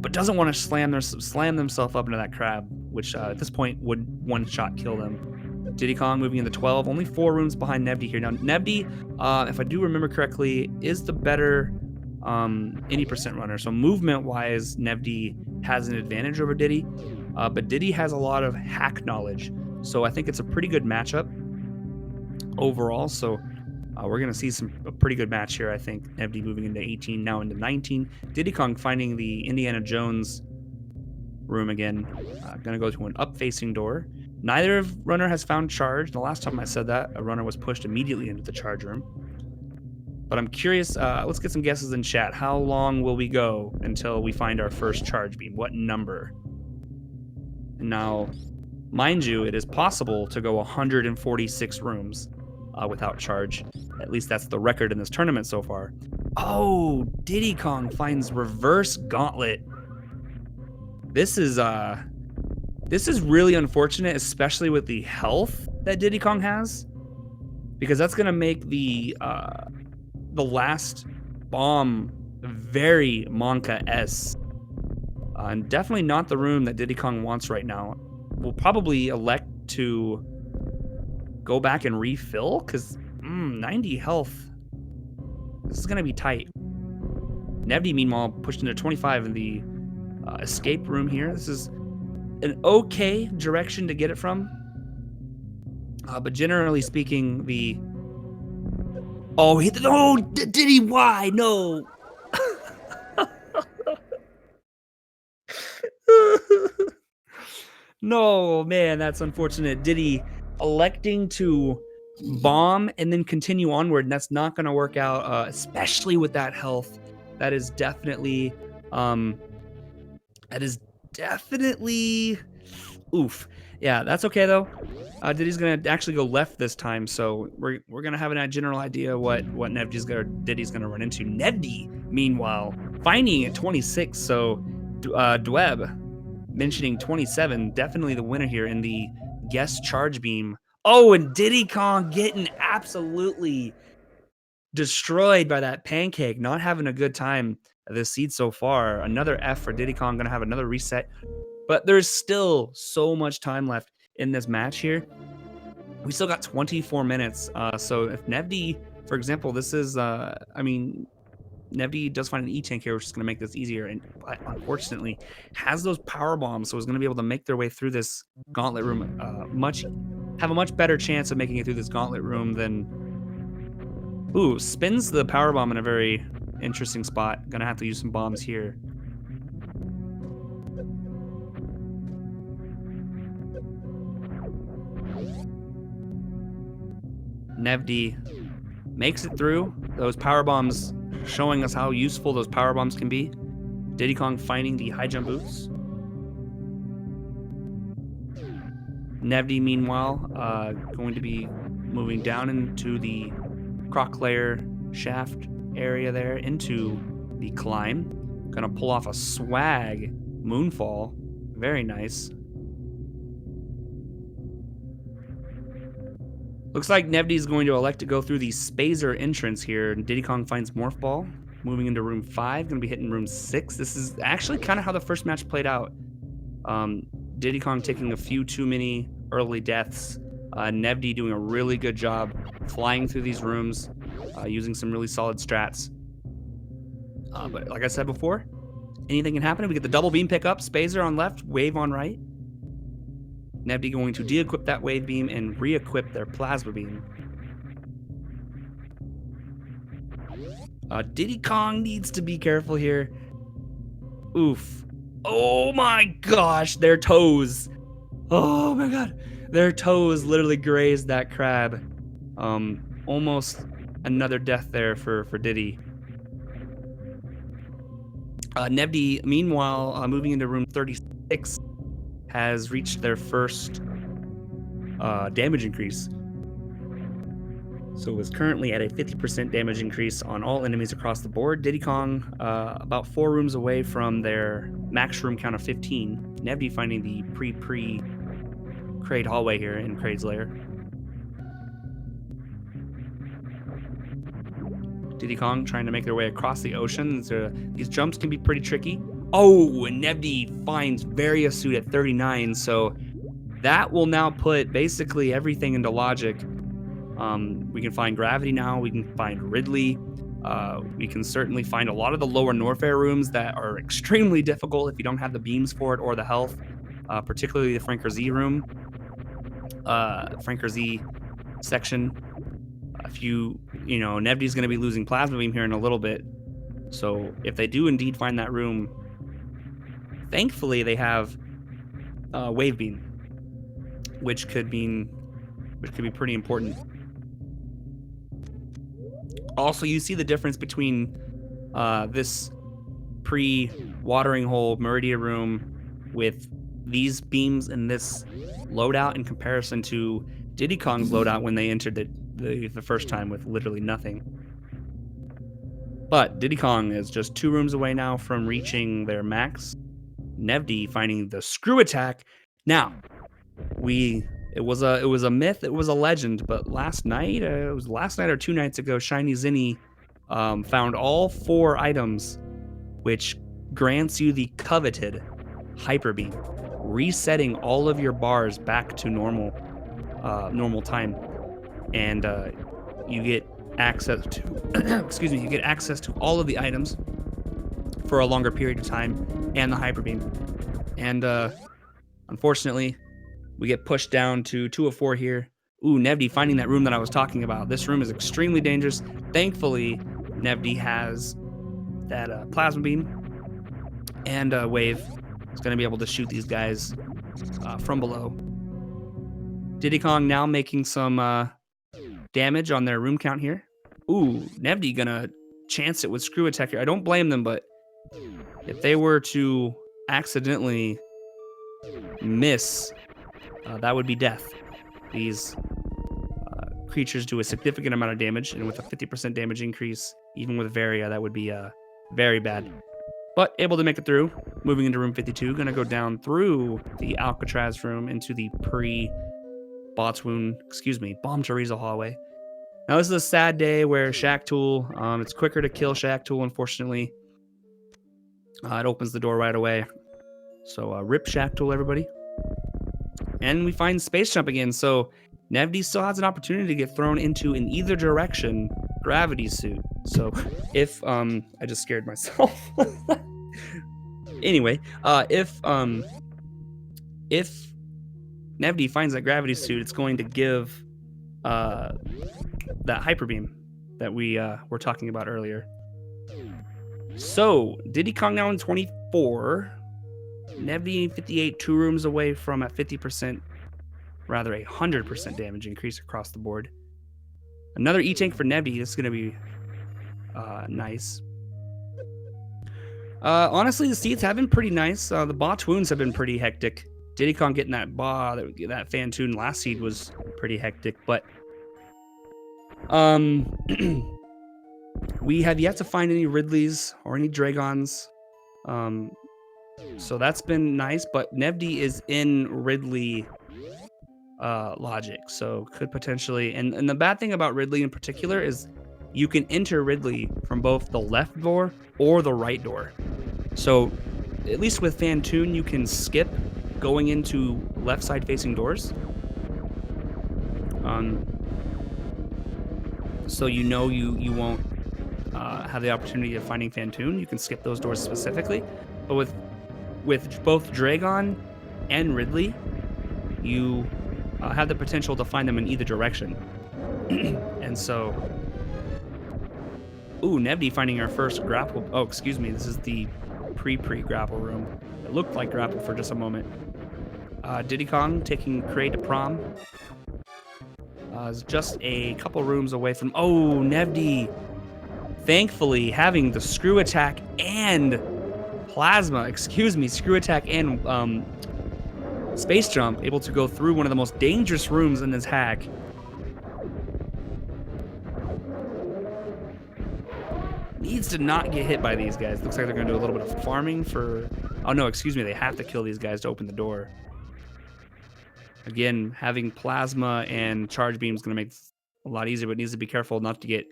But doesn't want to slam themselves up into that crab, which at this point would one-shot kill them. Diddy Kong moving into 12, only 4 rooms behind Nevdi here. Now, Nevdi, if I do remember correctly, is the better 80% runner. So movement-wise, Nevdi has an advantage over Diddy, but Diddy has a lot of hack knowledge. So I think it's a pretty good matchup overall. So we're going to see a pretty good match here, I think. Nevdi moving into 18, now into 19. Diddy Kong finding the Indiana Jones room again. Going to go to an up-facing door. Neither runner has found charge. The last time I said that, a runner was pushed immediately into the charge room. But I'm curious, let's get some guesses in chat. How long will we go until we find our first charge beam? What number? Now, mind you, it is possible to go 146 rooms without charge. At least that's the record in this tournament so far. Oh, Diddy Kong finds reverse gauntlet. This is really unfortunate, especially with the health that Diddy Kong has, because that's gonna make the last bomb very Monka-esque. And definitely not the room that Diddy Kong wants right now. We'll probably elect to go back and refill, because 90 health. This is going to be tight. Nevdi, meanwhile, pushed into 25 in the escape room here. This is an okay direction to get it from. But generally speaking, the... Oh, he hit the... Oh, Diddy, why? No. No, man, that's unfortunate. Diddy electing to bomb and then continue onward, and that's not going to work out, especially with that health. That is definitely oof. Yeah, that's okay though. Diddy's gonna actually go left this time, so we're gonna have a general idea what Diddy's gonna run into. Nevdi, meanwhile, finding at 26. So Dweb mentioning 27, definitely the winner here in the guest charge beam. Oh, and Diddy Kong getting absolutely destroyed by that pancake, not having a good time this seed so far. Another F for Diddy Kong, gonna have another reset. But there's still so much time left in this match here. We still got 24 minutes. So if Nevdi, for example, this is, Nevdi does find an E-Tank here, which is going to make this easier, and unfortunately has those power bombs, so is going to be able to make their way through this gauntlet room, have a much better chance of making it through this gauntlet room than... Ooh, spins the power bomb in a very interesting spot. Going to have to use some bombs here. Nevdi makes it through. Those power bombs showing us how useful those power bombs can be. Diddy Kong finding the high jump boots. Nevdi, meanwhile, going to be moving down into the croc layer shaft area there, into the climb. Gonna pull off a swag moonfall. Very nice. Looks like Nevdi is going to elect to go through the Spazer entrance here. Diddy Kong finds Morph Ball, moving into room 5, going to be hitting room 6. This is actually kind of how the first match played out. Diddy Kong taking a few too many early deaths. Nevdi doing a really good job flying through these rooms, using some really solid strats. But like I said before, anything can happen. We get the double beam pickup, Spazer on left, Wave on right. Nevdi going to de-equip that wave beam and re-equip their plasma beam. Di10Kong needs to be careful here. Oof. Oh my gosh, their toes. Oh my god. Their toes literally grazed that crab. Almost another death there for Diddy. Nevdi, meanwhile, moving into room 36, has reached their first damage increase. So is currently at a 50% damage increase on all enemies across the board. Di10Kong, about 4 rooms away from their max room count of 15. Nevdi finding the Kraid hallway here in Kraid's lair. Di10Kong trying to make their way across the ocean. These jumps can be pretty tricky. Oh, and Nevdi finds various suit at 39, so that will now put basically everything into logic. We can find Gravity now, we can find Ridley, we can certainly find a lot of the lower Norfair rooms that are extremely difficult if you don't have the beams for it or the health, particularly the Franker Z room, Franker Z section. Nevdi's going to be losing Plasma Beam here in a little bit, so if they do indeed find that room, thankfully they have Wave Beam, which could be pretty important. Also, you see the difference between this pre-watering hole Meridia room with these beams and this loadout in comparison to Di10Kong's loadout when they entered the first time with literally nothing. But Di10Kong is just 2 rooms away now from reaching their max. Nevdi finding the screw attack. Now, it was a myth, it was a legend, but last night, it was last night or 2 nights ago, Shiny Zinni found all 4 items, which grants you the coveted Hyper Beam, resetting all of your bars back to normal time, and you get access to you get access to all of the items for a longer period of time and the Hyper Beam. And unfortunately, we get pushed down to 204 here. Ooh, Nevdi finding that room that I was talking about. This room is extremely dangerous. Thankfully, Nevdi has that Plasma Beam and Wave. It's going to be able to shoot these guys from below. Di10Kong now making some damage on their room count here. Ooh, Nevdi going to chance it with Screw Attack here. I don't blame them, but if they were to accidentally miss, that would be death. These creatures do a significant amount of damage, and with a 50% damage increase, even with Varia, that would be very bad. But able to make it through. Moving into room 52, going to go down through the Alcatraz room into the Bomb Teresa hallway. Now this is a sad day where Shack Tool, it's quicker to kill Shack Tool, unfortunately. It opens the door right away. So rip Shack Tool, everybody. And we find Space Jump again, so Nevdi still has an opportunity to get thrown into, in either direction, Gravity Suit. So if, I just scared myself. Anyway, if Nevdi finds that Gravity Suit, it's going to give that Hyper Beam that we were talking about earlier. So Di10Kong now in 24. Nevdi 58, 2 rooms away from a 50%, rather a 100% damage increase across the board. Another E-Tank for Nevdi. This is going to be nice. Honestly, the seeds have been pretty nice. The botch wounds have been pretty hectic. Di10Kong getting that Fantoon last seed was pretty hectic, but we have yet to find any Ridleys or any Dragons. So that's been nice, but Nevdi is in Ridley logic, so could potentially, and the bad thing about Ridley in particular is you can enter Ridley from both the left door or the right door. So at least with Fantoon, you can skip going into left side facing doors. So you won't have the opportunity of finding Fantoon. You can skip those doors specifically, but with both Dragon and Ridley, you have the potential to find them in either direction. And so, ooh, Nevdi finding our first grapple. Oh, excuse me. This is the pre-grapple room. It looked like grapple for just a moment. Di10Kong taking Cray to prom. Is just a couple rooms away from. Oh, Nevdi. Thankfully, having the screw attack and plasma. Screw attack and space jump, able to go through one of the most dangerous rooms in this hack. Needs to not get hit by these guys. Looks like they're going to do a little bit of farming for... Oh, no, excuse me. They have to kill these guys to open the door. Again, having plasma and charge beam is going to make it a lot easier, but needs to be careful not to get...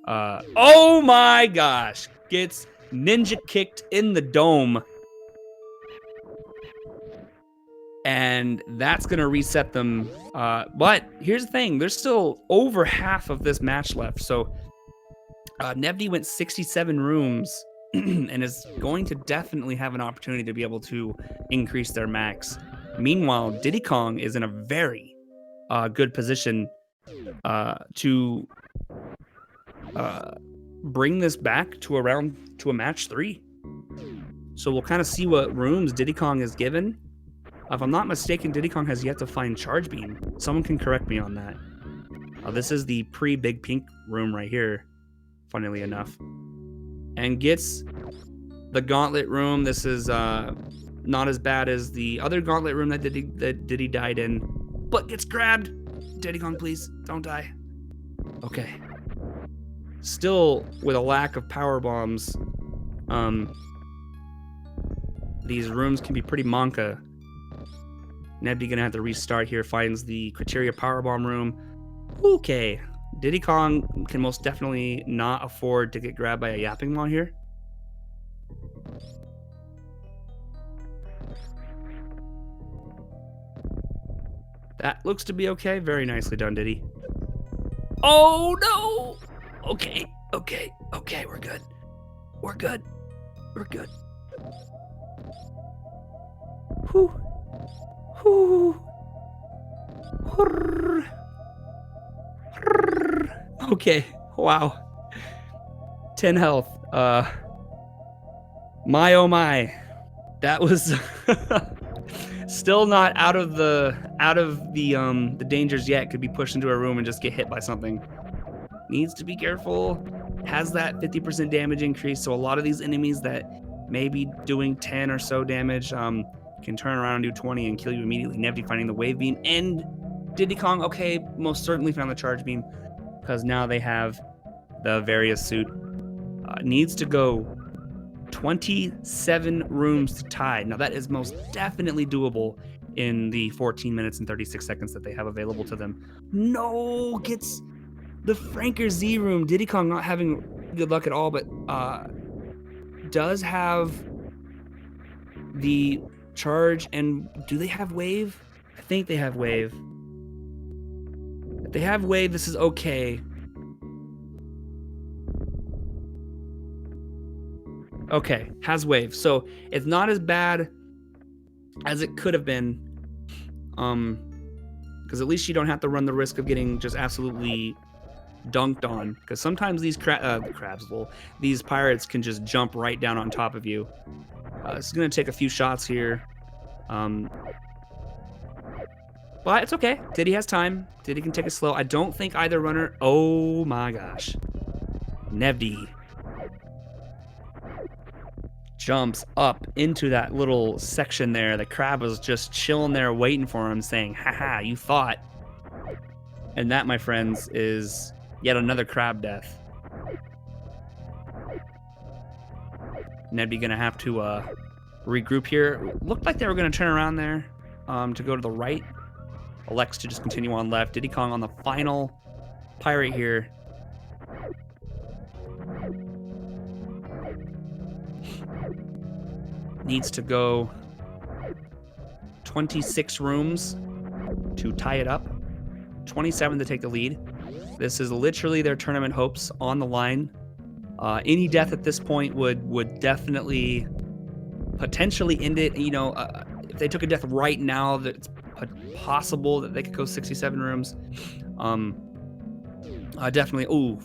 oh, my gosh. Gets ninja kicked in the dome. And that's going to reset them. But here's the thing. There's still over half of this match left. So Nevdi went 67 rooms and is going to definitely have an opportunity to be able to increase their max. Meanwhile, Di10Kong is in a very good position to bring this back to a match 3. So we'll kind of see what rooms Di10Kong is given. If I'm not mistaken, Di10Kong has yet to find charge beam. Someone can correct me on that. This is the pre-big pink room right here, funnily enough. And gets the gauntlet room. This is not as bad as the other gauntlet room that Diddy died in, but gets grabbed. Di10Kong, please, don't die. Okay. Still with a lack of power bombs, these rooms can be pretty monka. Nevdi gonna have to restart here. Finds the Criteria Powerbomb room. Okay. Di10Kong can most definitely not afford to get grabbed by a yapping maw here. That looks to be okay. Very nicely done, Diddy. Oh no! Okay. We're good. We're good. Whew. Okay, wow. 10 health. My oh my. That was still not out of the dangers yet. Could be pushed into a room and just get hit by something. Needs to be careful. Has that 50% damage increase, so a lot of these enemies that may be doing 10 or so damage can turn around and do 20 and kill you immediately. Nevdi finding the wave beam, and Di10Kong, okay, most certainly found the charge beam, because now they have the various suit. Needs to go 27 rooms to tie. Now that is most definitely doable in the 14 minutes and 36 seconds that they have available to them. No, gets the Franker Z room. Di10Kong not having good luck at all, but does have the charge. And do they have wave? I think they have wave. If they have wave, this is okay. Okay, has wave. So it's not as bad as it could have been. Because at least you don't have to run the risk of getting just absolutely dunked on. Because sometimes these these pirates can just jump right down on top of you. This is going to take a few shots here. But it's okay. Diddy has time. Diddy can take it slow. I don't think either runner... Oh my gosh. Nevdi jumps up into that little section there. The crab was just chilling there waiting for him, saying, haha, you thought. And that, my friends, is yet another crab death. Nevdi gonna have to regroup here. Looked like they were gonna turn around there to go to the right. Elects to just continue on left. Di10Kong on the final pirate here. Needs to go 26 rooms to tie it up. 27 to take the lead. This is literally their tournament hopes on the line. Any death at this point would definitely potentially end it. You know, if they took a death right now, that's possible that they could go 67 rooms. Definitely. Ooh.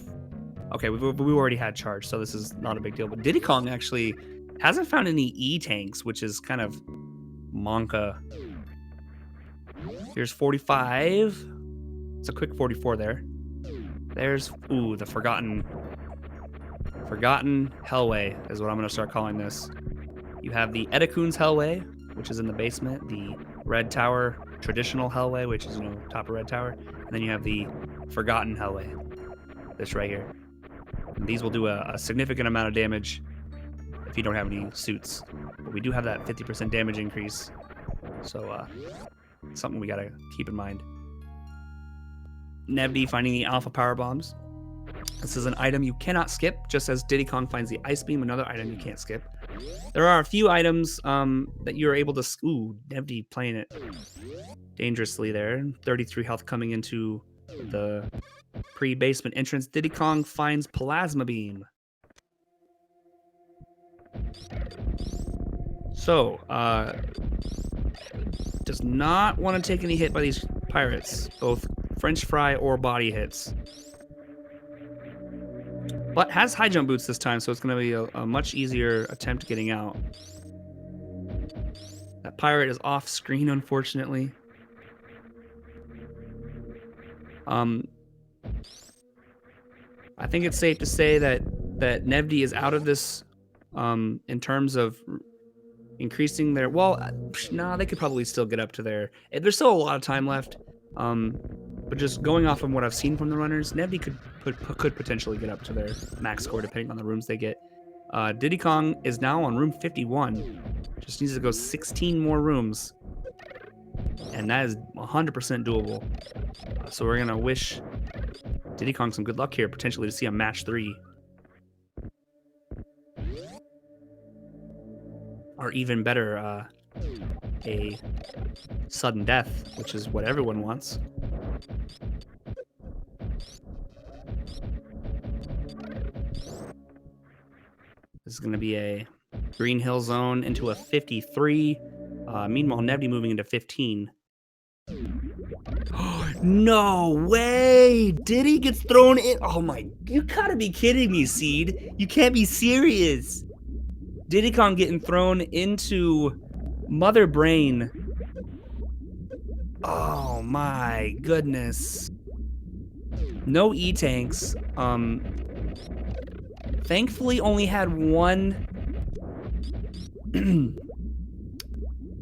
Okay, we already had charge, so this is not a big deal. But Di10Kong actually hasn't found any E-tanks, which is kind of monka. Here's 45. It's a quick 44 there. There's, ooh, the Forgotten Hellway is what I'm going to start calling this. You have the Edakun's Hellway, which is in the basement. The Red Tower traditional Hellway, which is, top of Red Tower. And then you have the Forgotten Hellway, this right here. And these will do a significant amount of damage if you don't have any suits. But we do have that 50% damage increase. So, something we got to keep in mind. Nevdi finding the Alpha Power Bombs. This is an item you cannot skip, just as Di10Kong finds the Ice Beam, another item you can't skip. There are a few items that you're able to... Ooh, Nevdi playing it dangerously there. 33 health coming into the pre-basement entrance. Di10Kong finds Plasma Beam. So, does not want to take any hit by these pirates, both French fry or body hits. But has high jump boots this time, so it's going to be a much easier attempt getting out. That pirate is off screen, unfortunately. I think it's safe to say that Nevdi is out of this in terms of increasing their... Well, nah, they could probably still get up to their... There's still a lot of time left. But just going off of what I've seen from the runners, Nevdi could potentially get up to their max score depending on the rooms they get. Di10Kong is now on room 51. Just needs to go 16 more rooms. And that is 100% doable. So we're going to wish Di10Kong some good luck here, potentially to see a match 3. Or even better, a sudden death, which is what everyone wants. This is going to be a Green Hill Zone into a 53. Meanwhile, Nevdi moving into 15. No way! Diddy gets thrown in. Oh my, you gotta be kidding me, Seed. You can't be serious. Di10Kong getting thrown into Mother Brain. Oh my goodness. No E-tanks. Thankfully only had one.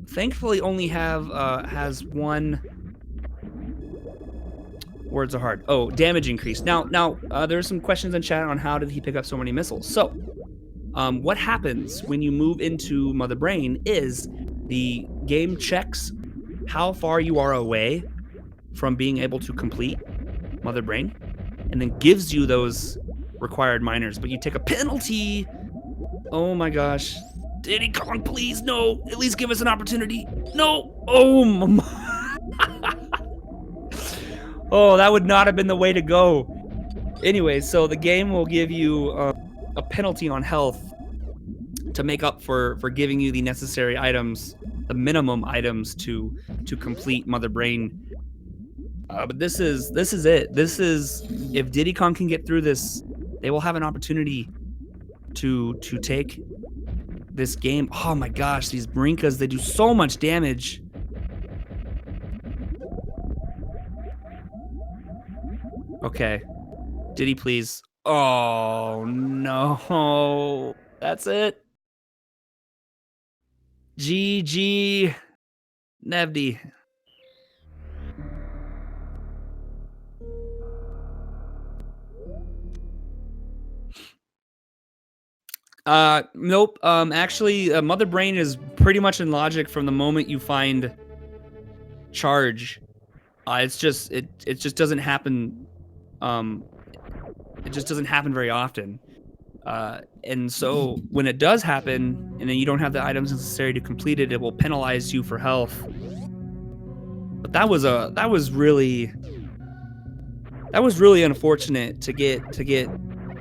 Thankfully only has one. Words are hard. Oh, damage increase. Now, there's some questions in chat on how did he pick up so many missiles. So, what happens when you move into Mother Brain is the game checks how far you are away from being able to complete Mother Brain, and then gives you those required miners, but you take a penalty. Oh my gosh. Di10Kong, please, no. At least give us an opportunity. No. Oh my. Oh, that would not have been the way to go. Anyway, so the game will give you a penalty on health to make up for giving you the necessary items, the minimum items to complete Mother Brain. But this is it. This is, if Di10Kong can get through this, they will have an opportunity to take this game. Oh my gosh, these Brinkas, they do so much damage. Okay. Diddy, please. Oh no. That's it. GG. Nevdi. Nope. Actually, Mother Brain is pretty much in logic from the moment you find charge. It just doesn't happen. It just doesn't happen very often. And so when it does happen, and then you don't have the items necessary to complete it, it will penalize you for health. But that was really unfortunate to get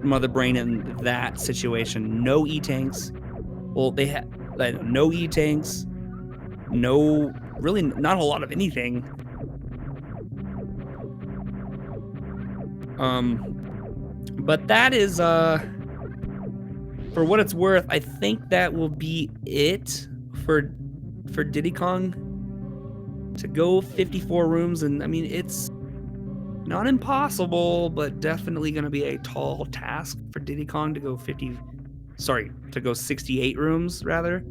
Mother Brain in that situation. No E-tanks. Well, they had no E-tanks, no really not a lot of anything. But that is, for what it's worth, I think that will be it for Di10Kong to go 54 rooms. And I mean, it's not impossible, but definitely going to be a tall task for Di10Kong to go 68 rooms rather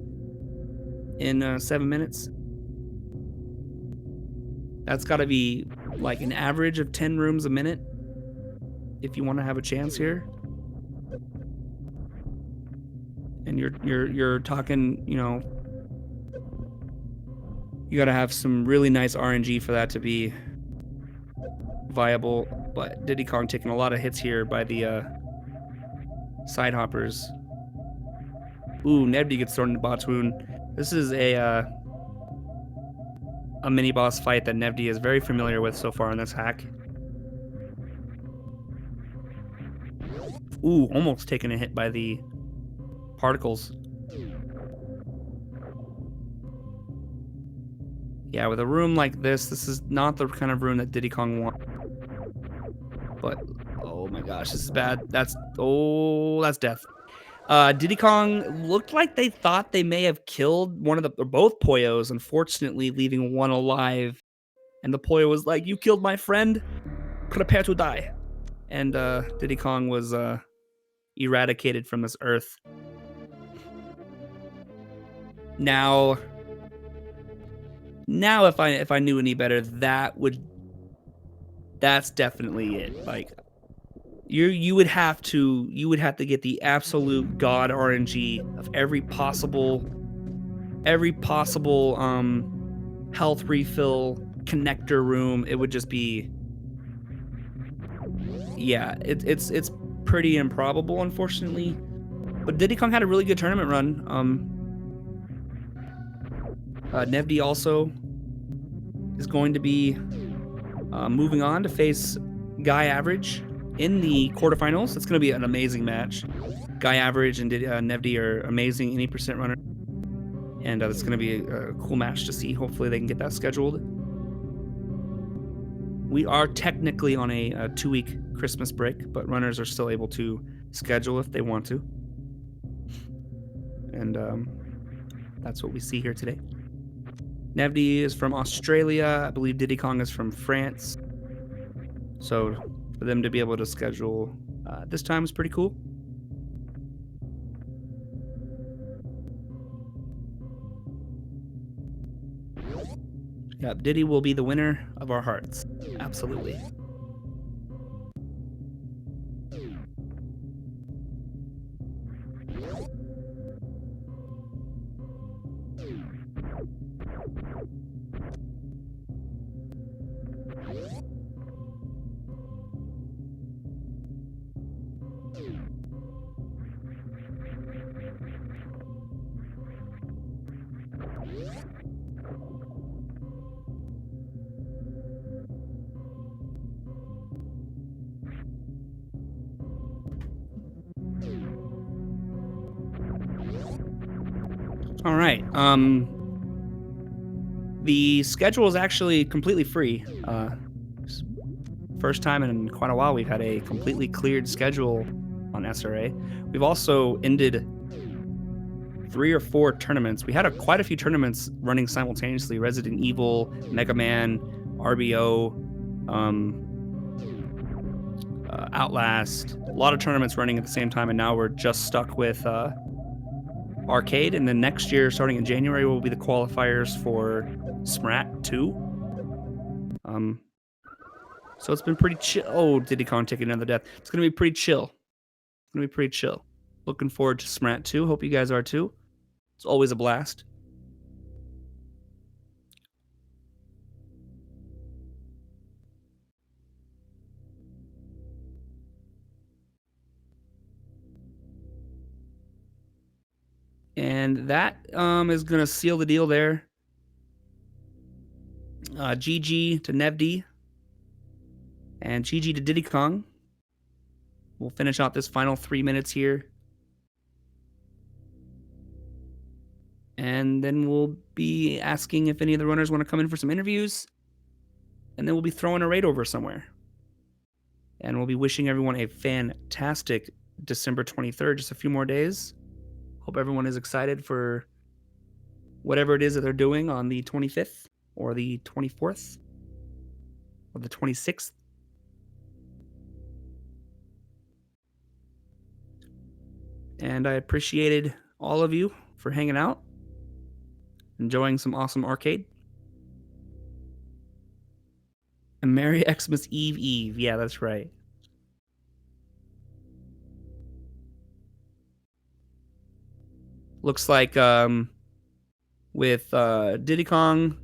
in 7 minutes. That's got to be like an average of 10 rooms a minute if you want to have a chance here. And you're talking, you know, you got to have some really nice RNG for that to be viable. But Di10Kong taking a lot of hits here by the side hoppers. Ooh, Nevdi gets thrown into bot's wound. This is a mini boss fight that Nevdi is very familiar with so far in this hack. Ooh, almost taking a hit by the particles. Yeah, with a room like this is not the kind of room that Di10Kong wants. But, oh my gosh, this is bad. That's death. Di10Kong looked like they thought they may have killed both Poyos, unfortunately leaving one alive. And the Poyo was like, "You killed my friend, prepare to die." And Di10Kong was eradicated from this earth. Now if I knew any better, that's definitely it. Like you would have to get the absolute god RNG of every possible health refill connector room. It would just be, yeah, it's pretty improbable, unfortunately. But Di10Kong had a really good tournament run. Nevdi also is going to be moving on to face Guy Average in the quarterfinals. It's going to be an amazing match. Guy Average and Nevdi are amazing 80% runner. And it's going to be a cool match to see. Hopefully they can get that scheduled. We are technically on a 2-week Christmas break, but runners are still able to schedule if they want to. And that's what we see here today. Nevdi is from Australia. I believe Di10Kong is from France. So for them to be able to schedule this time is pretty cool. Yep, Diddy will be the winner of our hearts. Absolutely. All right. The schedule is actually completely free. First time in quite a while we've had a completely cleared schedule on SRA. We've also ended 3 or 4 tournaments. We had quite a few tournaments running simultaneously: Resident Evil, Mega Man, RBO, Outlast. A lot of tournaments running at the same time, and now we're just stuck with Arcade. And then next year, starting in January, will be the qualifiers for Smrat 2. So it's been pretty chill. Oh, Di10Kong taking another death. It's gonna be pretty chill. Looking forward to Smrat 2. Hope you guys are too. It's always a blast. And that is going to seal the deal there. GG to Nevdi. And GG to Di10Kong. We'll finish out this final 3 minutes here. And then we'll be asking if any of the runners want to come in for some interviews. And then we'll be throwing a raid over somewhere. And we'll be wishing everyone a fantastic December 23rd, just a few more days. Hope everyone is excited for whatever it is that they're doing on the 25th or the 24th or the 26th. And I appreciated all of you for hanging out, enjoying some awesome arcade. And Merry Xmas Eve Eve. Yeah, that's right. Looks like with Di10Kong,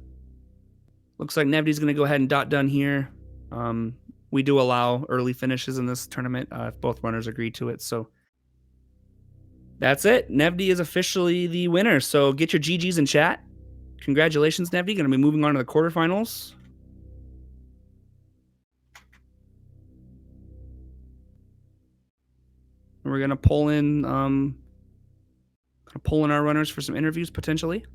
looks like Nevdi's going to go ahead and done here. We do allow early finishes in this tournament if both runners agree to it. So that's it. Nevdi is officially the winner. So get your GGs in chat. Congratulations, Nevdi. Going to be moving on to the quarterfinals. We're going to pull in our runners for some interviews potentially.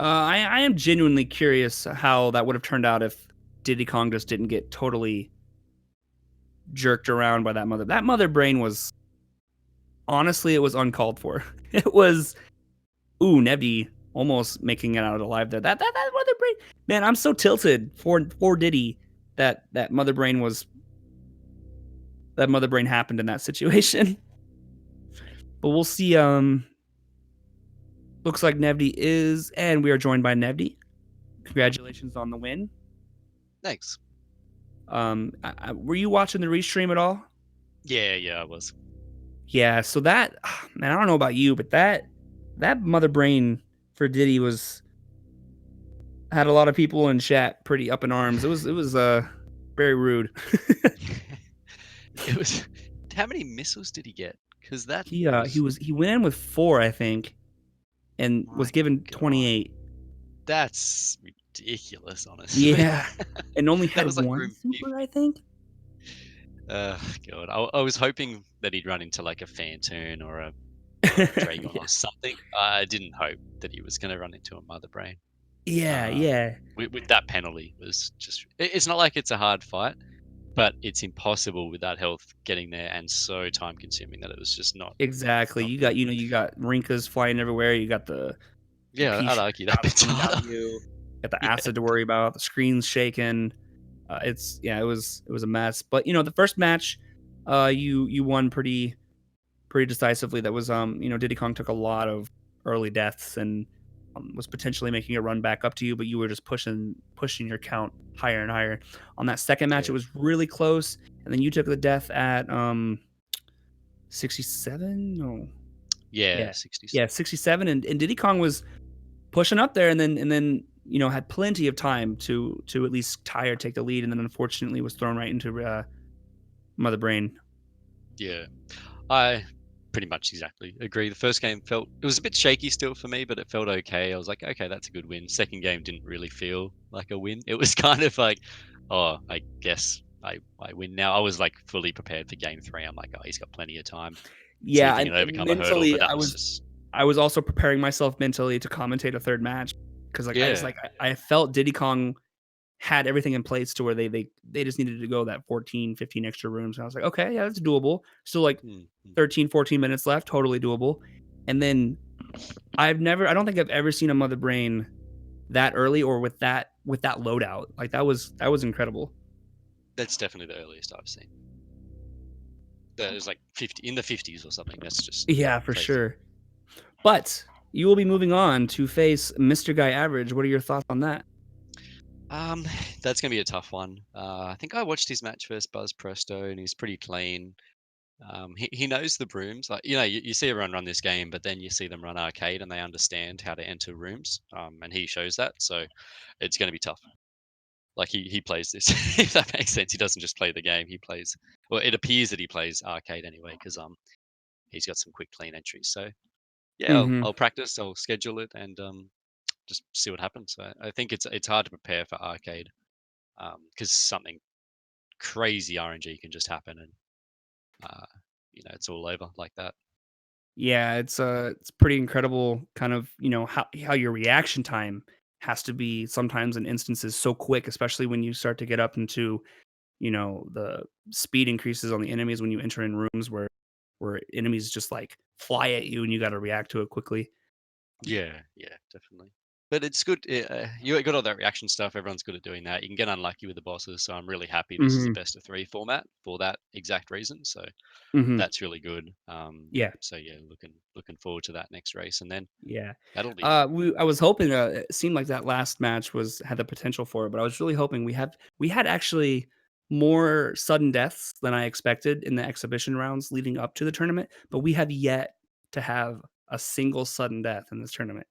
I am genuinely curious how that would have turned out if Di10Kong just didn't get totally jerked around by that mother. That mother brain was, honestly, it was uncalled for. It was, Nevdi almost making it out alive there. That mother brain, man, I'm so tilted for Diddy that mother brain happened in that situation. But we'll see. Looks like Nevdi is, and we are joined by Nevdi. Congratulations on the win. Thanks. Were you watching the restream at all? Yeah, I was. Yeah, so that, man, I don't know about you, but that mother brain for Diddy had a lot of people in chat pretty up in arms. It was very rude. It was. How many missiles did he get? Because that he went in with 4, I think, and was given 28. That's ridiculous, honestly. Yeah, and only had was like one super, I think. God, I was hoping that he'd run into like a Phantoon or a Dragon or something. I didn't hope that he was going to run into a mother brain. Yeah. With that penalty was just. It's not like it's a hard fight, but it's impossible with that health getting there and so time consuming that it was just not. Exactly. You got Rinkas flying everywhere. You got the I'd argue that bit's harder. You got the acid to worry about. The screen's shaking. It was a mess. But the first match, you won pretty decisively. That was Di10Kong took a lot of early deaths and was potentially making a run back up to you, but you were just pushing your count higher and higher. On that second match, it was really close, and then you took the death at 67. No. Yeah, 67. Yeah, 67, and Di10Kong was pushing up there, and then had plenty of time to at least tie or take the lead, and then unfortunately was thrown right into mother brain. Yeah, I pretty much exactly agree. The first game it was a bit shaky still for me, but it felt okay. I was like, okay, that's a good win. Second game didn't really feel like a win. It was kind of like, oh, I guess I win now. I was like fully prepared for game 3. I'm like, oh, he's got plenty of time. Yeah, and mentally, I was also preparing myself mentally to commentate a third match because I felt Di10Kong had everything in place to where they just needed to go that 14, 15 extra rooms. And I was like, okay, yeah, that's doable. Still like 13, 14 minutes left, totally doable. And then I don't think I've ever seen a mother brain that early or with that loadout. Like that was incredible. That's definitely the earliest I've seen. That was like 50 in the 50s or something. That's just for sure. But you will be moving on to face Mr. Guy Average. What are your thoughts on that? That's gonna be a tough one. I think I watched his match versus Buzz Presto, and he's pretty clean. He knows the rooms. Like, you know, you see everyone run this game, but then you see them run arcade and they understand how to enter rooms. And he shows that, so it's going to be tough. Like he plays this, if that makes sense. He doesn't just play the game. He plays. Well, it appears that he plays arcade anyway, because he's got some quick, clean entries. So yeah, Mm-hmm. I'll practice. I'll schedule it and just see what happens. I think it's hard to prepare for arcade because something crazy RNG can just happen and uh, it's all over like that. Yeah, it's pretty incredible kind of, how your reaction time has to be sometimes in instances so quick, especially when you start to get up into, the speed increases on the enemies when you enter in rooms where enemies just like fly at you and you got to react to it quickly. Yeah, yeah, definitely. But it's good. You got all that reaction stuff. Everyone's good at doing that. You can get unlucky with the bosses, so I'm really happy this is a Mhm. best of three format for that exact reason. So Mhm. that's really good. Yeah. So yeah, looking forward to that next race, and then Yeah. that'll be I was hoping, it seemed like that last match had the potential for it, but I was really hoping we had actually more sudden deaths than I expected in the exhibition rounds leading up to the tournament, but we have yet to have a single sudden death in this tournament.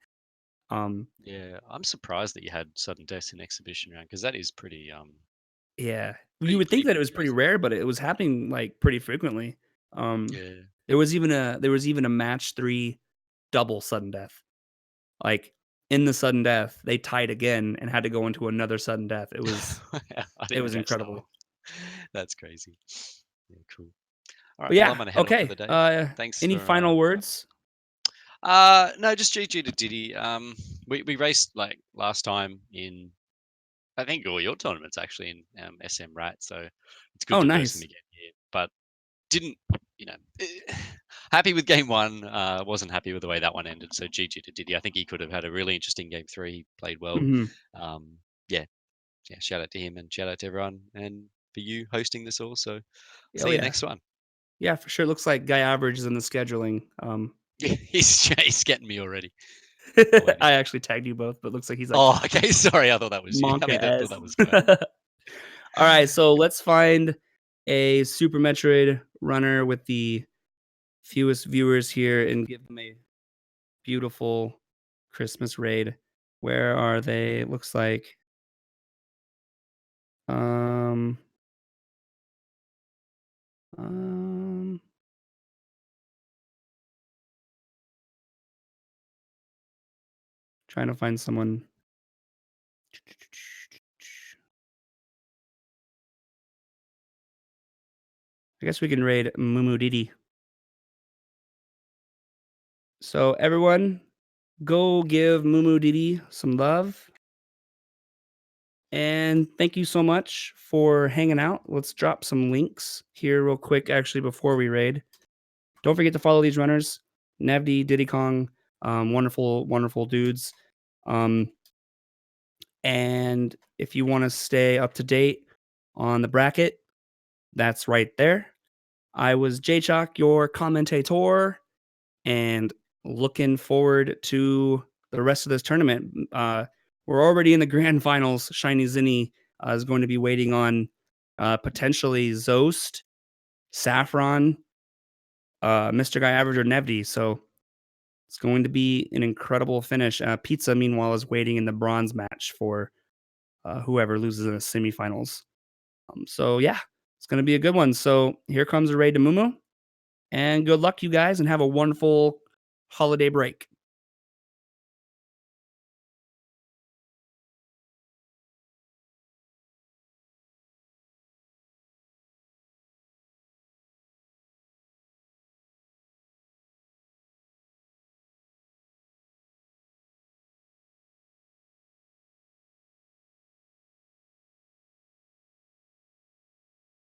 Um, yeah. I'm surprised that you had sudden deaths in exhibition round because that is pretty yeah. You pretty would think pretty that it was pretty crazy. rare, but it was happening, like, pretty frequently. Um, Yeah. there was even a match 3 double sudden death. Like, in the sudden death, they tied again and had to go into another sudden death. It was I it didn't was catch that one. incredible. That's crazy. Yeah, cool. All right. But Well, yeah, I'm gonna head off for okay. the day. Thanks Any for final words? no, just GG to Diddy. We raced like last time in I think all your tournaments actually in SM Rat, so it's good Oh, to verse him nice. again here. But didn't happy with game one. Wasn't happy with the way that one ended. So GG to Diddy. I think he could have had a really interesting game three. He played well. Mhm. Um, yeah, yeah. Shout out to him and shout out to everyone and for you hosting this all. So Oh, see you yeah. next one. Yeah, for sure. Looks like Guy Average is in the scheduling. He's getting me already. I'll wait I until. actually tagged you both, but looks like he's like Oh, okay. Sorry, I thought that was you. I Monka mean, I thought S. that was Guy. All right, so let's find a Super Metroid runner with the fewest viewers here and give them a beautiful Christmas raid. Where are they? It looks like um um trying to find someone. I guess we can raid Mumu Didi. So everyone, go give Mumu Didi some love. And thank you so much for hanging out. Let's drop some links here real quick, actually, before we raid. Don't forget to follow these runners. Nevdi, Di10Kong, wonderful, wonderful dudes. Um, and if you want to stay up to date on the bracket, that's right there. I was J Chalk, your commentator, and looking forward to the rest of this tournament. We're already in the grand finals. Shiny Zinni is going to be waiting on potentially Zost, Saffron, Mr. Guy Average, or Nevdi. So it's going to be an incredible finish. Pizza, meanwhile, is waiting in the bronze match for whoever loses in the semifinals. So yeah, it's going to be a good one. So here comes a raid to Mumu, and good luck, you guys, and have a wonderful holiday break.